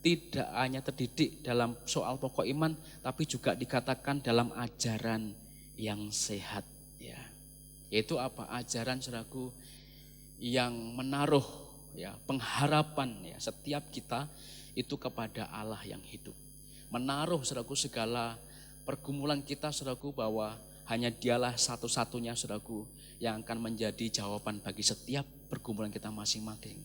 tidak hanya terdidik dalam soal pokok iman, tapi juga dikatakan dalam ajaran yang sehat. Ya, yaitu apa? Ajaran saudaraku yang menaruh ya pengharapan ya setiap kita itu kepada Allah yang hidup. Menaruh saudaraku segala pergumulan kita saudaraku bahwa hanya dialah satu-satunya saudaraku yang akan menjadi jawaban bagi setiap pergumulan kita masing-masing.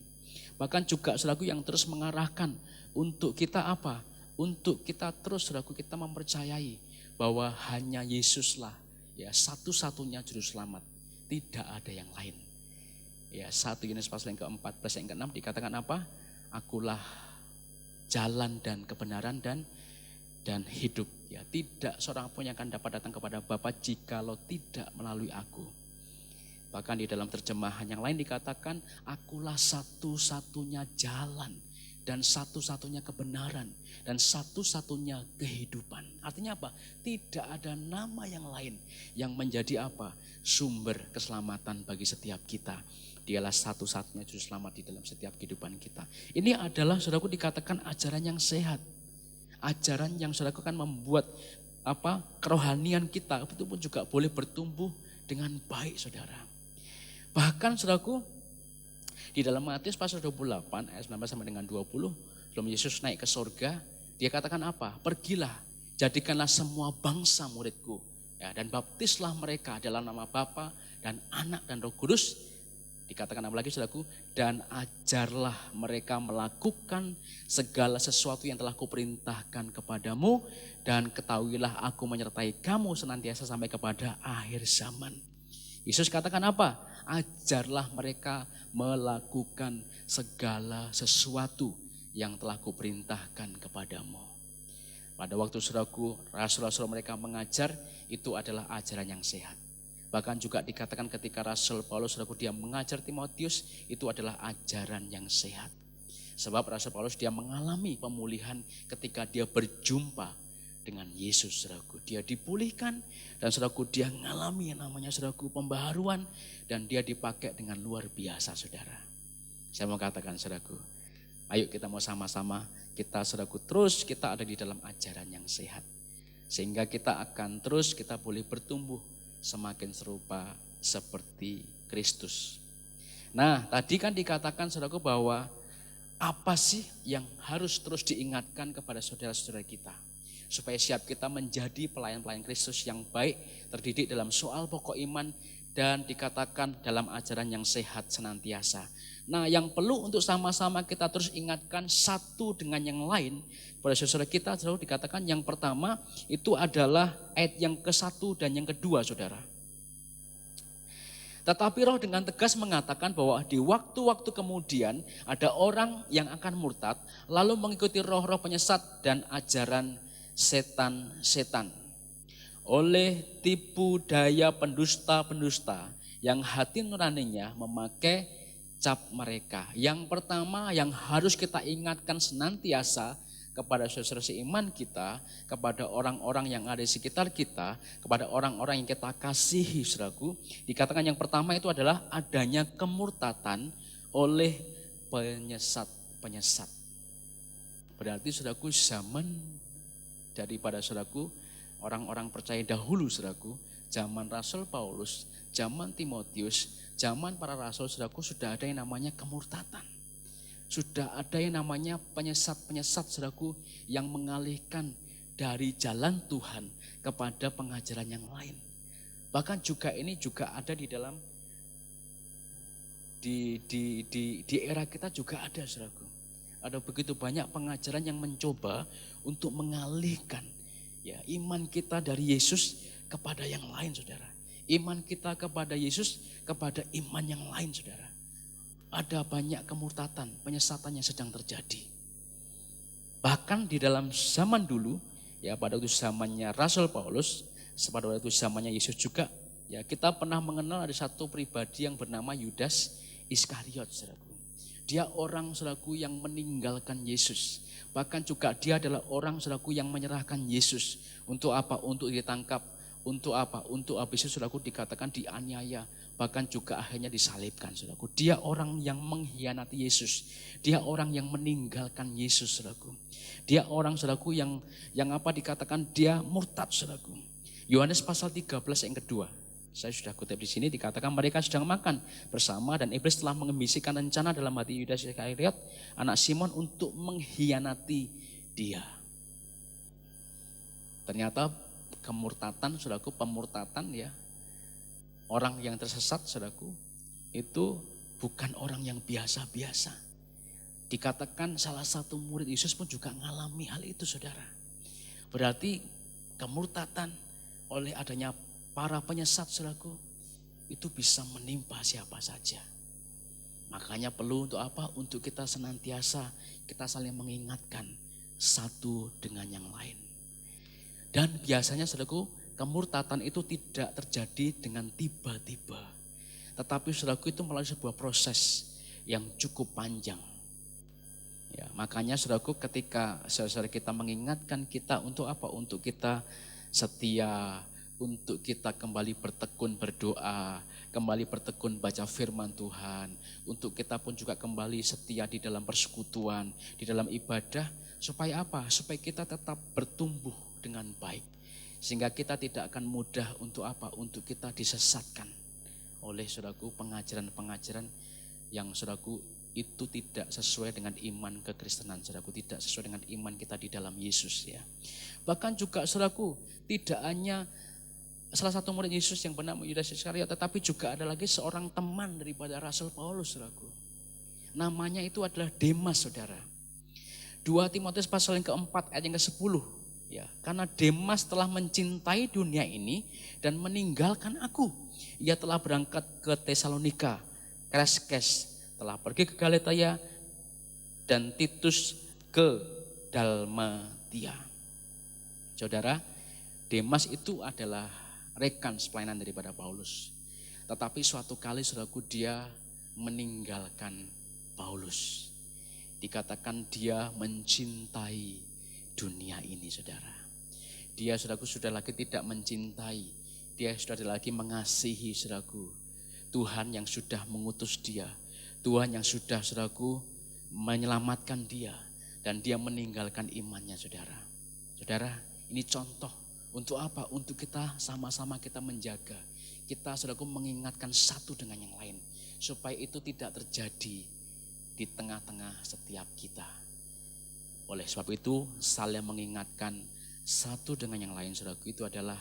Bahkan juga saudaraku yang terus mengarahkan untuk kita apa? Untuk kita terus saudaraku kita mempercayai bahwa hanya Yesuslah ya satu-satunya juru selamat. Tidak ada yang lain. Ya 1 Yohanes pasal yang ke-14 yang ke-6 dikatakan apa? Akulah jalan dan kebenaran dan hidup. Ya, tidak seorang pun yang akan dapat datang kepada Bapa jikalau tidak melalui aku. Bahkan di dalam terjemahan yang lain dikatakan, akulah satu-satunya jalan dan satu-satunya kebenaran dan satu-satunya kehidupan. Artinya apa? Tidak ada nama yang lain yang menjadi apa? Sumber keselamatan bagi setiap kita. Dialah satu-satunya juru selamat di dalam setiap kehidupan kita. Ini adalah saudaraku dikatakan ajaran yang sehat. Ajaran yang saudaraku kan membuat apa kerohanian kita itu pun juga boleh bertumbuh dengan baik saudara. Bahkan saudaraku di dalam Matius pasal 28 ayat 19 sampai dengan 20 sebelum Yesus naik ke surga dia katakan apa? Pergilah jadikanlah semua bangsa muridku ya, dan baptislah mereka dalam nama Bapa dan Anak dan Roh Kudus. Dikatakan apa lagi saudaraku? Dan ajarlah mereka melakukan segala sesuatu yang telah kuperintahkan kepadamu. Dan ketahuilah aku menyertai kamu senantiasa sampai kepada akhir zaman. Yesus katakan apa? Ajarlah mereka melakukan segala sesuatu yang telah kuperintahkan kepadamu. Pada waktu saudaraku, rasul-rasul mereka mengajar itu adalah ajaran yang sehat. Bahkan juga dikatakan ketika Rasul Paulus dia mengajar Timotius itu adalah ajaran yang sehat. Sebab Rasul Paulus dia mengalami pemulihan ketika dia berjumpa dengan Yesus saudaraku. Dia dipulihkan dan saudaraku dia mengalami yang namanya saudaraku pembaharuan dan dia dipakai dengan luar biasa saudara. Saya mau katakan saudaraku, ayo kita mau sama-sama kita saudaraku terus kita ada di dalam ajaran yang sehat. Sehingga kita akan terus kita boleh bertumbuh semakin serupa seperti Kristus. Nah, tadi kan dikatakan saudaraku bahwa apa sih yang harus terus diingatkan kepada saudara-saudara kita supaya siap kita menjadi pelayan-pelayan Kristus yang baik, terdidik dalam soal pokok iman dan dikatakan dalam ajaran yang sehat senantiasa. Nah, yang perlu untuk sama-sama kita terus ingatkan satu dengan yang lain pada saudara kita selalu dikatakan yang pertama itu adalah ayat yang ke-1 dan yang kedua saudara. Tetapi Roh dengan tegas mengatakan bahwa di waktu-waktu kemudian ada orang yang akan murtad lalu mengikuti roh-roh penyesat dan ajaran setan-setan. Oleh tipu daya pendusta-pendusta yang hati nuraninya memakai cap mereka. Yang pertama yang harus kita ingatkan senantiasa kepada saudara seiman kita, kepada orang-orang yang ada di sekitar kita, kepada orang-orang yang kita kasihi saudaraku. Dikatakan yang pertama itu adalah adanya kemurtatan oleh penyesat-penyesat. Berarti saudaraku zaman daripada saudaraku orang-orang percaya dahulu saudaraku, zaman Rasul Paulus, zaman Timotius, zaman para rasul saudaraku sudah ada yang namanya kemurtatan. Sudah ada yang namanya penyesat-penyesat saudaraku yang mengalihkan dari jalan Tuhan kepada pengajaran yang lain. Bahkan juga ini juga ada di dalam di era kita juga ada saudaraku. Ada begitu banyak pengajaran yang mencoba untuk mengalihkan ya iman kita dari Yesus kepada yang lain saudara. Iman kita kepada Yesus kepada iman yang lain saudara. Ada banyak kemurtatan, penyesatan yang sedang terjadi. Bahkan di dalam zaman dulu, ya pada waktu zamannya Rasul Paulus, pada waktu zamannya Yesus juga, ya kita pernah mengenal ada satu pribadi yang bernama Yudas Iskariot, saudaraku. Dia orang saudaraku yang meninggalkan Yesus. Bahkan juga dia adalah orang saudaraku yang menyerahkan Yesus. Untuk apa? Untuk ditangkap. Untuk apa? Untuk habis itu saudaraku dikatakan dianiaya bahkan juga akhirnya disalibkan, saudaraku. Dia orang yang mengkhianati Yesus. Dia orang yang meninggalkan Yesus, saudaraku. Dia orang, saudaraku, yang dikatakan dia murtad, saudaraku. Yohanes pasal 13 yang kedua. Saya sudah kutip di sini, dikatakan mereka sedang makan bersama dan iblis telah mengembisikan rencana dalam hati Yudas Iskariot, anak Simon, untuk mengkhianati dia. Ternyata kemurtatan, saudaraku, pemurtatan ya. Orang yang tersesat, saudaraku, itu bukan orang yang biasa-biasa. Dikatakan salah satu murid Yesus pun juga mengalami hal itu, saudara. Berarti kemurtatan oleh adanya para penyesat, saudaraku, itu bisa menimpa siapa saja. Makanya perlu untuk apa? Untuk kita senantiasa, kita saling mengingatkan satu dengan yang lain. Dan biasanya, saudaraku, kemurtatan itu tidak terjadi dengan tiba-tiba. Tetapi, saudaraku, itu melalui sebuah proses yang cukup panjang. Ya, makanya, saudaraku, ketika saudara kita mengingatkan kita untuk apa? Untuk kita setia, untuk kita kembali bertekun berdoa, kembali bertekun baca firman Tuhan, untuk kita pun juga kembali setia di dalam persekutuan, di dalam ibadah, supaya apa? Supaya kita tetap bertumbuh dengan baik. Sehingga kita tidak akan mudah untuk apa? Untuk kita disesatkan oleh, saudaraku, pengajaran-pengajaran yang, saudaraku, itu tidak sesuai dengan iman kekristenan, saudaraku, tidak sesuai dengan iman kita di dalam Yesus ya. Bahkan juga, saudaraku, tidak hanya salah satu murid Yesus yang bernama Yudas Iskariot, tetapi juga ada lagi seorang teman daripada Rasul Paulus, saudaraku. Namanya itu adalah Demas, saudara. 2 Timotius pasal yang keempat ayat yang ke-10. Ya, karena Demas telah mencintai dunia ini dan meninggalkan aku. Ia telah berangkat ke Tesalonika, Kreskes telah pergi ke Galatia, dan Titus ke Dalmatia. Saudara, Demas itu adalah rekan pelayanan daripada Paulus. Tetapi suatu kali, saudaraku, dia meninggalkan Paulus. Dikatakan dia mencintai dunia ini, saudara. Dia, saudaraku, sudah lagi tidak mencintai. Dia sudah lagi mengasihi, saudaraku, Tuhan yang sudah mengutus dia. Tuhan yang sudah, saudaraku, menyelamatkan dia. Dan dia meninggalkan imannya, saudara. Saudara, ini contoh untuk apa? Untuk kita sama-sama kita menjaga. Kita, saudaraku, mengingatkan satu dengan yang lain. Supaya itu tidak terjadi di tengah-tengah setiap kita. Oleh sebab itu, saling mengingatkan satu dengan yang lain, saudaraku, itu adalah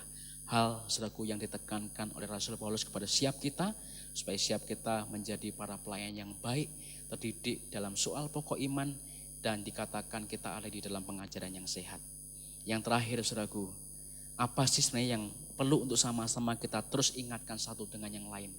hal, saudaraku, yang ditekankan oleh Rasul Paulus kepada siap kita, supaya siap kita menjadi para pelayan yang baik, terdidik dalam soal pokok iman, dan dikatakan kita ada di dalam pengajaran yang sehat. Yang terakhir, saudaraku, apa sih sebenarnya yang perlu untuk sama-sama kita terus ingatkan satu dengan yang lain?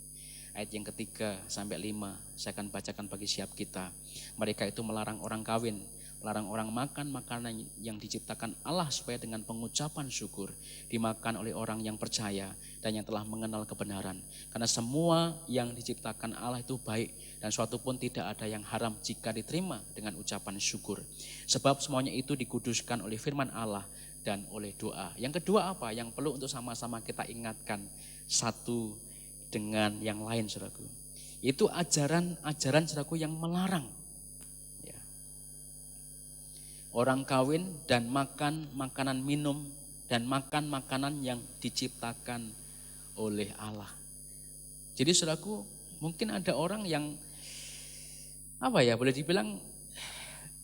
Ayat yang ketiga sampai 5, saya akan bacakan bagi siap kita. Mereka itu melarang orang kawin, melarang orang makan makanan yang diciptakan Allah supaya dengan pengucapan syukur dimakan oleh orang yang percaya dan yang telah mengenal kebenaran. Karena semua yang diciptakan Allah itu baik dan suatu pun tidak ada yang haram jika diterima dengan ucapan syukur. Sebab semuanya itu dikuduskan oleh firman Allah dan oleh doa. Yang kedua apa? Yang perlu untuk sama-sama kita ingatkan satu dengan yang lain, saudaraku. Itu ajaran-ajaran, saudaraku, yang melarang orang kawin dan makan makanan minum dan makan makanan yang diciptakan oleh Allah. Jadi, saudaraku, mungkin ada orang yang boleh dibilang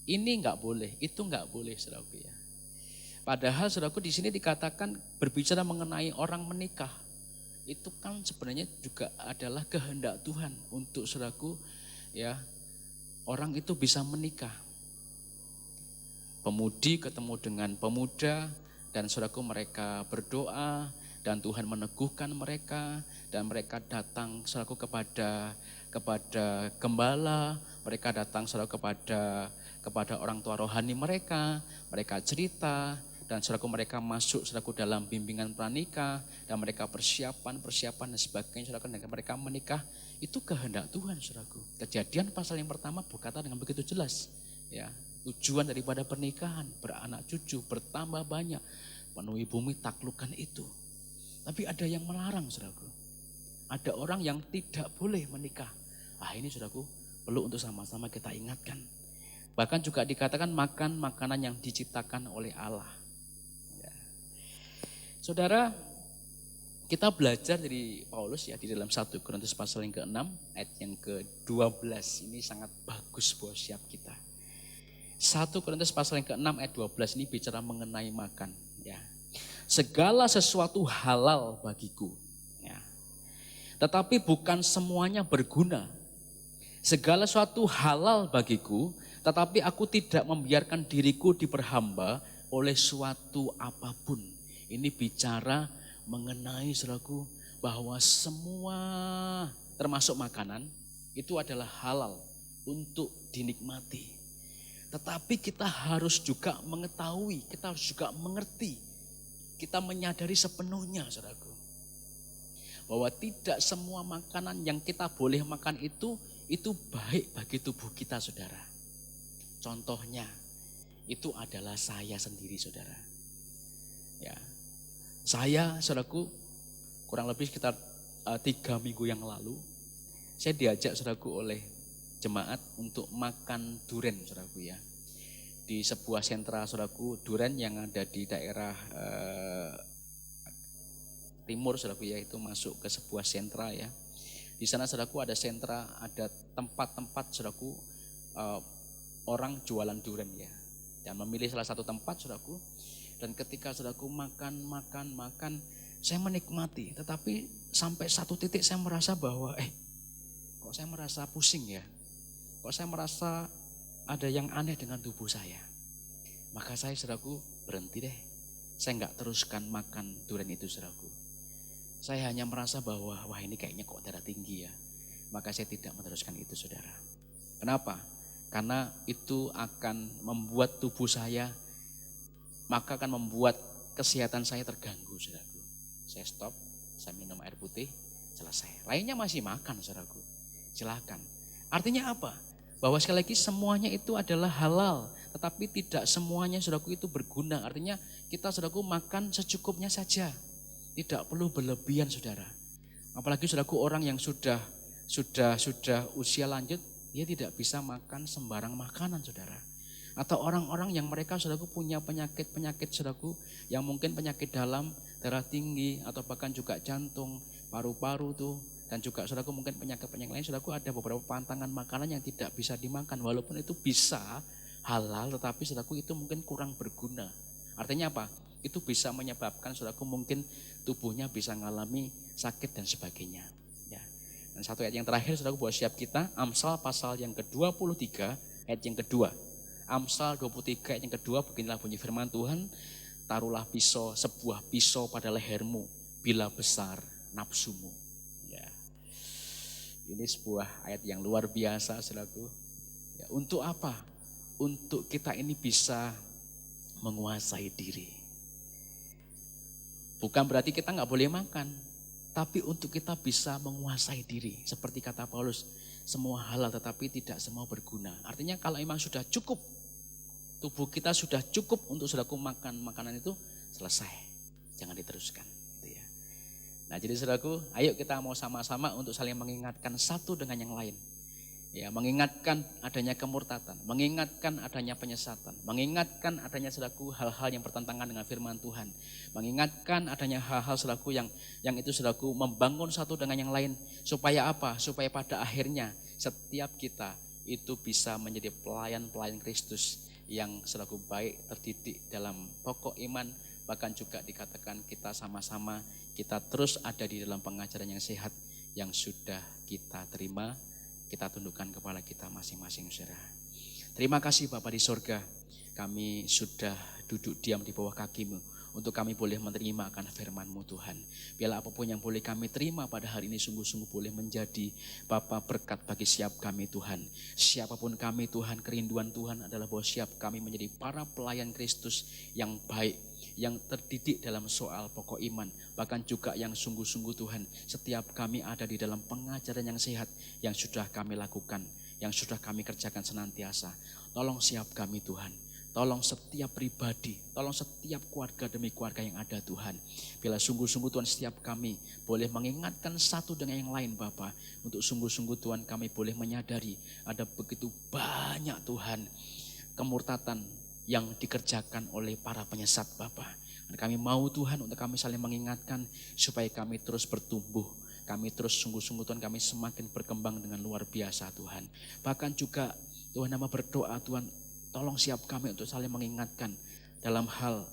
ini enggak boleh, itu enggak boleh, saudaraku ya. Padahal, saudaraku, di sini dikatakan berbicara mengenai orang menikah. Itu kan sebenarnya juga adalah kehendak Tuhan untuk, saudaraku ya, orang itu bisa menikah. Pemudi ketemu dengan pemuda dan, saudaraku, mereka berdoa dan Tuhan meneguhkan mereka dan mereka datang, saudaraku, kepada gembala, mereka datang, saudaraku, kepada orang tua rohani mereka cerita dan, saudaraku, mereka masuk, saudaraku, dalam bimbingan pranikah dan mereka persiapan dan sebagainya, saudaraku, dan mereka menikah. Itu kehendak Tuhan, saudaraku. Kejadian pasal yang pertama berkata dengan begitu jelas ya. Tujuan daripada pernikahan, beranak cucu, bertambah banyak, penuhi bumi, taklukkan itu. Tapi ada yang melarang, saudaraku. Ada orang yang tidak boleh menikah. Ini saudaraku perlu untuk sama-sama kita ingatkan. Bahkan juga dikatakan makan makanan yang diciptakan oleh Allah. Ya. Saudara, kita belajar dari Paulus ya di dalam 1 Korintus pasal yang ke-6 ayat yang ke-12. Ini sangat bagus buat siap kita. 1 Korintus pasal yang ke-6 ayat 12 ini bicara mengenai makan ya. Segala sesuatu halal bagiku ya. Tetapi bukan semuanya berguna. Segala sesuatu halal bagiku, tetapi aku tidak membiarkan diriku diperhamba oleh suatu apapun. Ini bicara mengenai saudaraku bahwa semua termasuk makanan itu adalah halal untuk dinikmati. Tetapi kita harus juga mengetahui, kita harus juga mengerti, kita menyadari sepenuhnya saudaraku. Bahwa tidak semua makanan yang kita boleh makan itu baik bagi tubuh kita saudara. Contohnya itu adalah saya sendiri saudara. Ya, saya saudaraku kurang lebih sekitar 3 minggu yang lalu saya diajak saudaraku oleh jemaat untuk makan duren saudaraku ya. Di sebuah sentra saudaraku duren yang ada di daerah timur saudaraku ya, itu masuk ke sebuah sentra ya. Di sana saudaraku ada sentra, ada tempat-tempat saudaraku orang jualan duren ya. Dan memilih salah satu tempat saudaraku. Dan ketika saudaraku makan, saya menikmati. Tetapi sampai satu titik saya merasa bahwa kok saya merasa pusing ya. Kok saya merasa ada yang aneh dengan tubuh saya. Maka saya saudaraku berhenti deh. Saya enggak teruskan makan duren itu saudaraku. Saya hanya merasa bahwa wah ini kayaknya kok darah tinggi ya. Maka saya tidak meneruskan itu saudara. Kenapa? Karena itu akan membuat tubuh saya, maka akan membuat kesehatan saya terganggu saudaraku. Saya stop, saya minum air putih, selesai. Lainnya masih makan saudaraku, silakan. Artinya apa? Bahwa sekali lagi semuanya itu adalah halal. Tetapi tidak semuanya saudaraku itu berguna. Artinya kita saudaraku makan secukupnya saja. Tidak perlu berlebihan saudara. Apalagi saudaraku orang yang sudah usia lanjut, dia tidak bisa makan sembarang makanan saudara. Atau orang-orang yang mereka saudaraku punya penyakit saudaraku, yang mungkin penyakit dalam, darah tinggi, atau bahkan juga jantung, paru-paru tuh, dan juga saudaraku mungkin penyakit-penyakit lain saudaraku ada beberapa pantangan makanan yang tidak bisa dimakan. Walaupun itu bisa halal, tetapi saudaraku itu mungkin kurang berguna. Artinya apa? Itu bisa menyebabkan saudaraku mungkin tubuhnya bisa mengalami sakit dan sebagainya. Ya. Dan satu ayat yang terakhir saudaraku buat siap kita, Amsal pasal yang ke-23 ayat yang kedua. Amsal 23 ayat yang kedua, beginilah bunyi firman Tuhan, taruhlah sebuah pisau pada lehermu bila besar nafsumu. Ya. Ini sebuah ayat yang luar biasa saudaraku. Ya, untuk apa? Untuk kita ini bisa menguasai diri. Bukan berarti kita nggak boleh makan, tapi untuk kita bisa menguasai diri. Seperti kata Paulus, semua halal tetapi tidak semua berguna. Artinya kalau memang sudah cukup, tubuh kita sudah cukup untuk saudaraku makan makanan itu, selesai. Jangan diteruskan. Gitu ya. Nah jadi saudaraku, ayo kita mau sama-sama untuk saling mengingatkan satu dengan yang lain. Ya, mengingatkan adanya kemurtatan, mengingatkan adanya penyesatan, mengingatkan adanya saudaraku hal-hal yang bertentangan dengan firman Tuhan, mengingatkan adanya hal-hal saudaraku yang itu saudaraku membangun satu dengan yang lain, supaya apa? Supaya pada akhirnya setiap kita itu bisa menjadi pelayan-pelayan Kristus yang saudaraku baik, terdidik dalam pokok iman, bahkan juga dikatakan kita sama-sama kita terus ada di dalam pengajaran yang sehat yang sudah kita terima. Kita tundukkan kepala kita masing-masing saudara. Terima kasih Bapa di sorga, kami sudah duduk diam di bawah kaki-Mu untuk kami boleh menerima akan firman-Mu Tuhan. Biarlah apapun yang boleh kami terima pada hari ini sungguh-sungguh boleh menjadi Bapa berkat bagi siap kami Tuhan. Siapapun kami Tuhan, kerinduan Tuhan adalah bahwa siap kami menjadi para pelayan Kristus yang baik, yang terdidik dalam soal pokok iman, bahkan juga yang sungguh-sungguh Tuhan, setiap kami ada di dalam pengajaran yang sehat, yang sudah kami lakukan, yang sudah kami kerjakan senantiasa. Tolong siap kami Tuhan, Tolong setiap pribadi, tolong setiap keluarga demi keluarga yang ada Tuhan. Bila sungguh-sungguh Tuhan setiap kami boleh mengingatkan satu dengan yang lain Bapa. Untuk sungguh-sungguh Tuhan kami boleh menyadari ada begitu banyak Tuhan kemurtatan yang dikerjakan oleh para penyesat Bapa. Dan kami mau Tuhan untuk kami saling mengingatkan supaya kami terus bertumbuh. Kami terus sungguh-sungguh Tuhan kami semakin berkembang dengan luar biasa Tuhan. Bahkan juga Tuhan nama berdoa Tuhan, tolong siap kami untuk saling mengingatkan dalam hal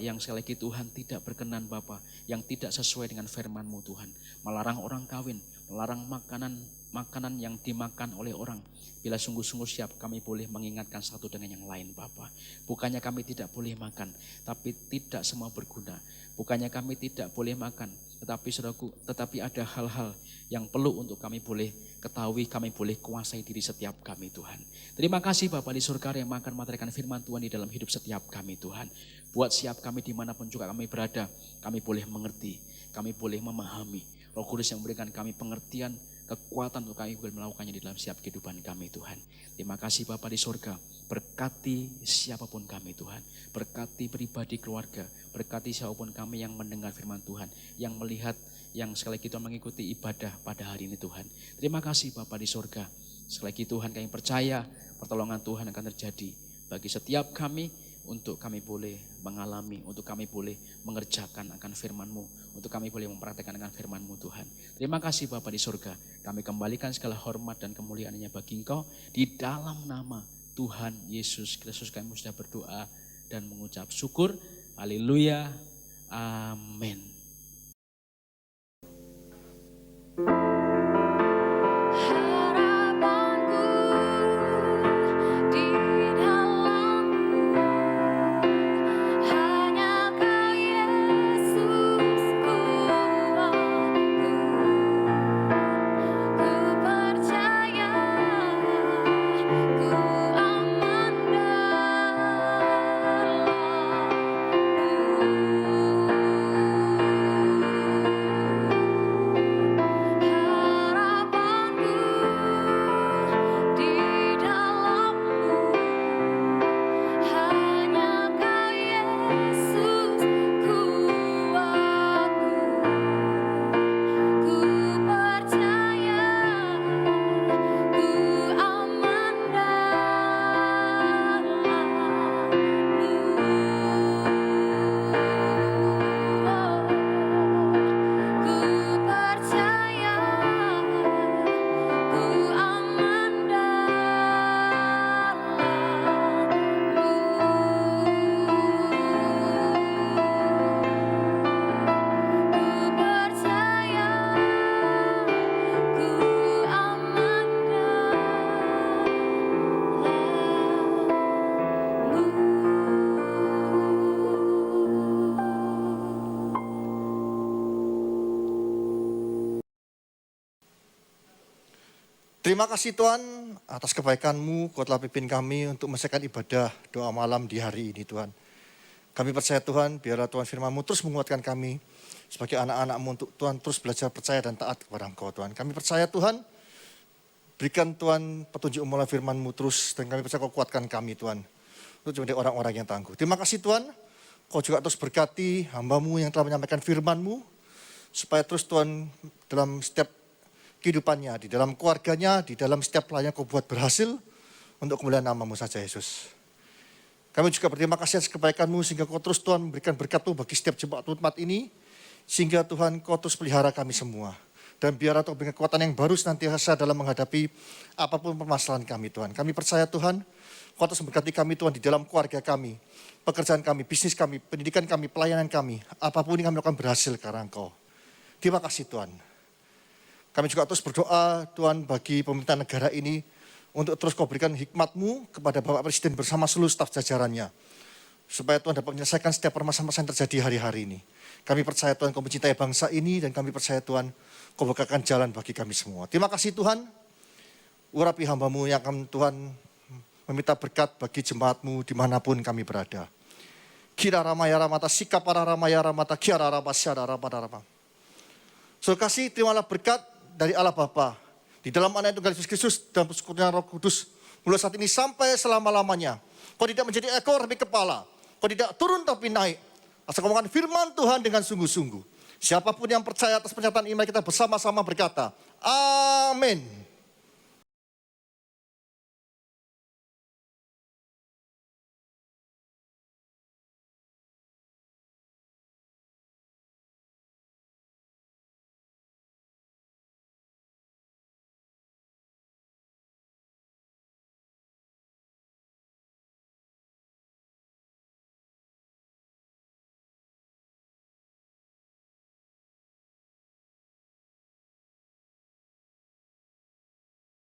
yang sekali lagi Tuhan tidak berkenan Bapa, yang tidak sesuai dengan firman-Mu Tuhan. Melarang orang kawin, melarang makanan yang dimakan oleh orang. Bila sungguh-sungguh siap kami boleh mengingatkan satu dengan yang lain Bapa. Bukannya kami tidak boleh makan, tapi tidak semua berguna. Bukannya kami tidak boleh makan, tetapi ada hal-hal yang perlu untuk kami boleh ketahui, kami boleh kuasai diri setiap kami Tuhan. Terima kasih Bapa di surga yang akan mematahkan firman Tuhan di dalam hidup setiap kami Tuhan. Buat siap kami dimanapun juga kami berada, kami boleh mengerti, kami boleh memahami. Roh Kudus yang memberikan kami pengertian, kekuatan untuk kami boleh melakukannya di dalam setiap kehidupan kami Tuhan. Terima kasih Bapa di surga, berkati siapapun kami Tuhan. Berkati pribadi keluarga, berkati siapapun kami yang mendengar firman Tuhan, yang melihat, yang sekali lagi Tuhan mengikuti ibadah pada hari ini Tuhan. Terima kasih Bapa di surga. Sekali lagi Tuhan kami percaya pertolongan Tuhan akan terjadi bagi setiap kami, untuk kami boleh mengalami, untuk kami boleh mengerjakan akan firman-Mu, untuk kami boleh mempraktikkan akan firman-Mu Tuhan. Terima kasih Bapa di surga. Kami kembalikan segala hormat dan kemuliaan-Nya bagi Engkau. Di dalam nama Tuhan Yesus Kristus kami sudah berdoa dan mengucap syukur. Haleluya. Amin. Terima kasih Tuhan atas kebaikan-Mu, Kau telah pimpin kami untuk menyelesaikan ibadah doa malam di hari ini Tuhan. Kami percaya Tuhan, biarlah Tuhan firman-Mu terus menguatkan kami sebagai anak-anak-Mu untuk Tuhan terus belajar percaya dan taat kepada Engkau Tuhan. Kami percaya Tuhan, berikan Tuhan petunjuk melalui firman-Mu terus, dan kami percaya Kau kuatkan kami Tuhan untuk menjadi orang-orang yang tangguh. Terima kasih Tuhan, Kau juga terus berkati hamba-Mu yang telah menyampaikan firman-Mu, supaya terus Tuhan dalam setiap kehidupannya, di dalam keluarganya, di dalam setiap pelayan Kau buat berhasil untuk kemuliaan nama-Mu saja Yesus. Kami juga berterima kasih atas kebaikan-Mu sehingga Kau terus Tuhan memberikan berkat-Mu bagi setiap jemaat umat ini, sehingga Tuhan Kau terus pelihara kami semua. Dan biarlah Kau berikan kekuatan yang baru senantiasa dalam menghadapi apapun permasalahan kami Tuhan. Kami percaya Tuhan, Kau terus memberkati kami Tuhan di dalam keluarga kami, pekerjaan kami, bisnis kami, pendidikan kami, pelayanan kami, apapun yang kami lakukan berhasil karena Engkau. Terima kasih Tuhan. Kami juga terus berdoa Tuhan bagi pemerintah negara ini untuk terus Kau berikan hikmat-Mu kepada Bapak Presiden bersama seluruh staf jajarannya. Supaya Tuhan dapat menyelesaikan setiap permasalahan yang terjadi hari-hari ini. Kami percaya Tuhan Kau mencintai bangsa ini dan kami percaya Tuhan Kau bukakan jalan bagi kami semua. Terima kasih Tuhan. Urapi hamba-Mu yang akan Tuhan meminta berkat bagi jemaat-Mu dimanapun kami berada. Kira ramaya ramata, sikap para ramaya ramata, kiara rabasyara rabadarama. So kasih terimalah berkat dari Allah Bapa, di dalam anak Tunggal Yesus Kristus dan persekutuan Roh Kudus, mulai saat ini sampai selama-lamanya. Kau tidak menjadi ekor tapi kepala. Kau tidak turun tapi naik. Asal kau ngomongkan firman Tuhan dengan sungguh-sungguh. Siapapun yang percaya atas pernyataan iman kita bersama-sama berkata, amin.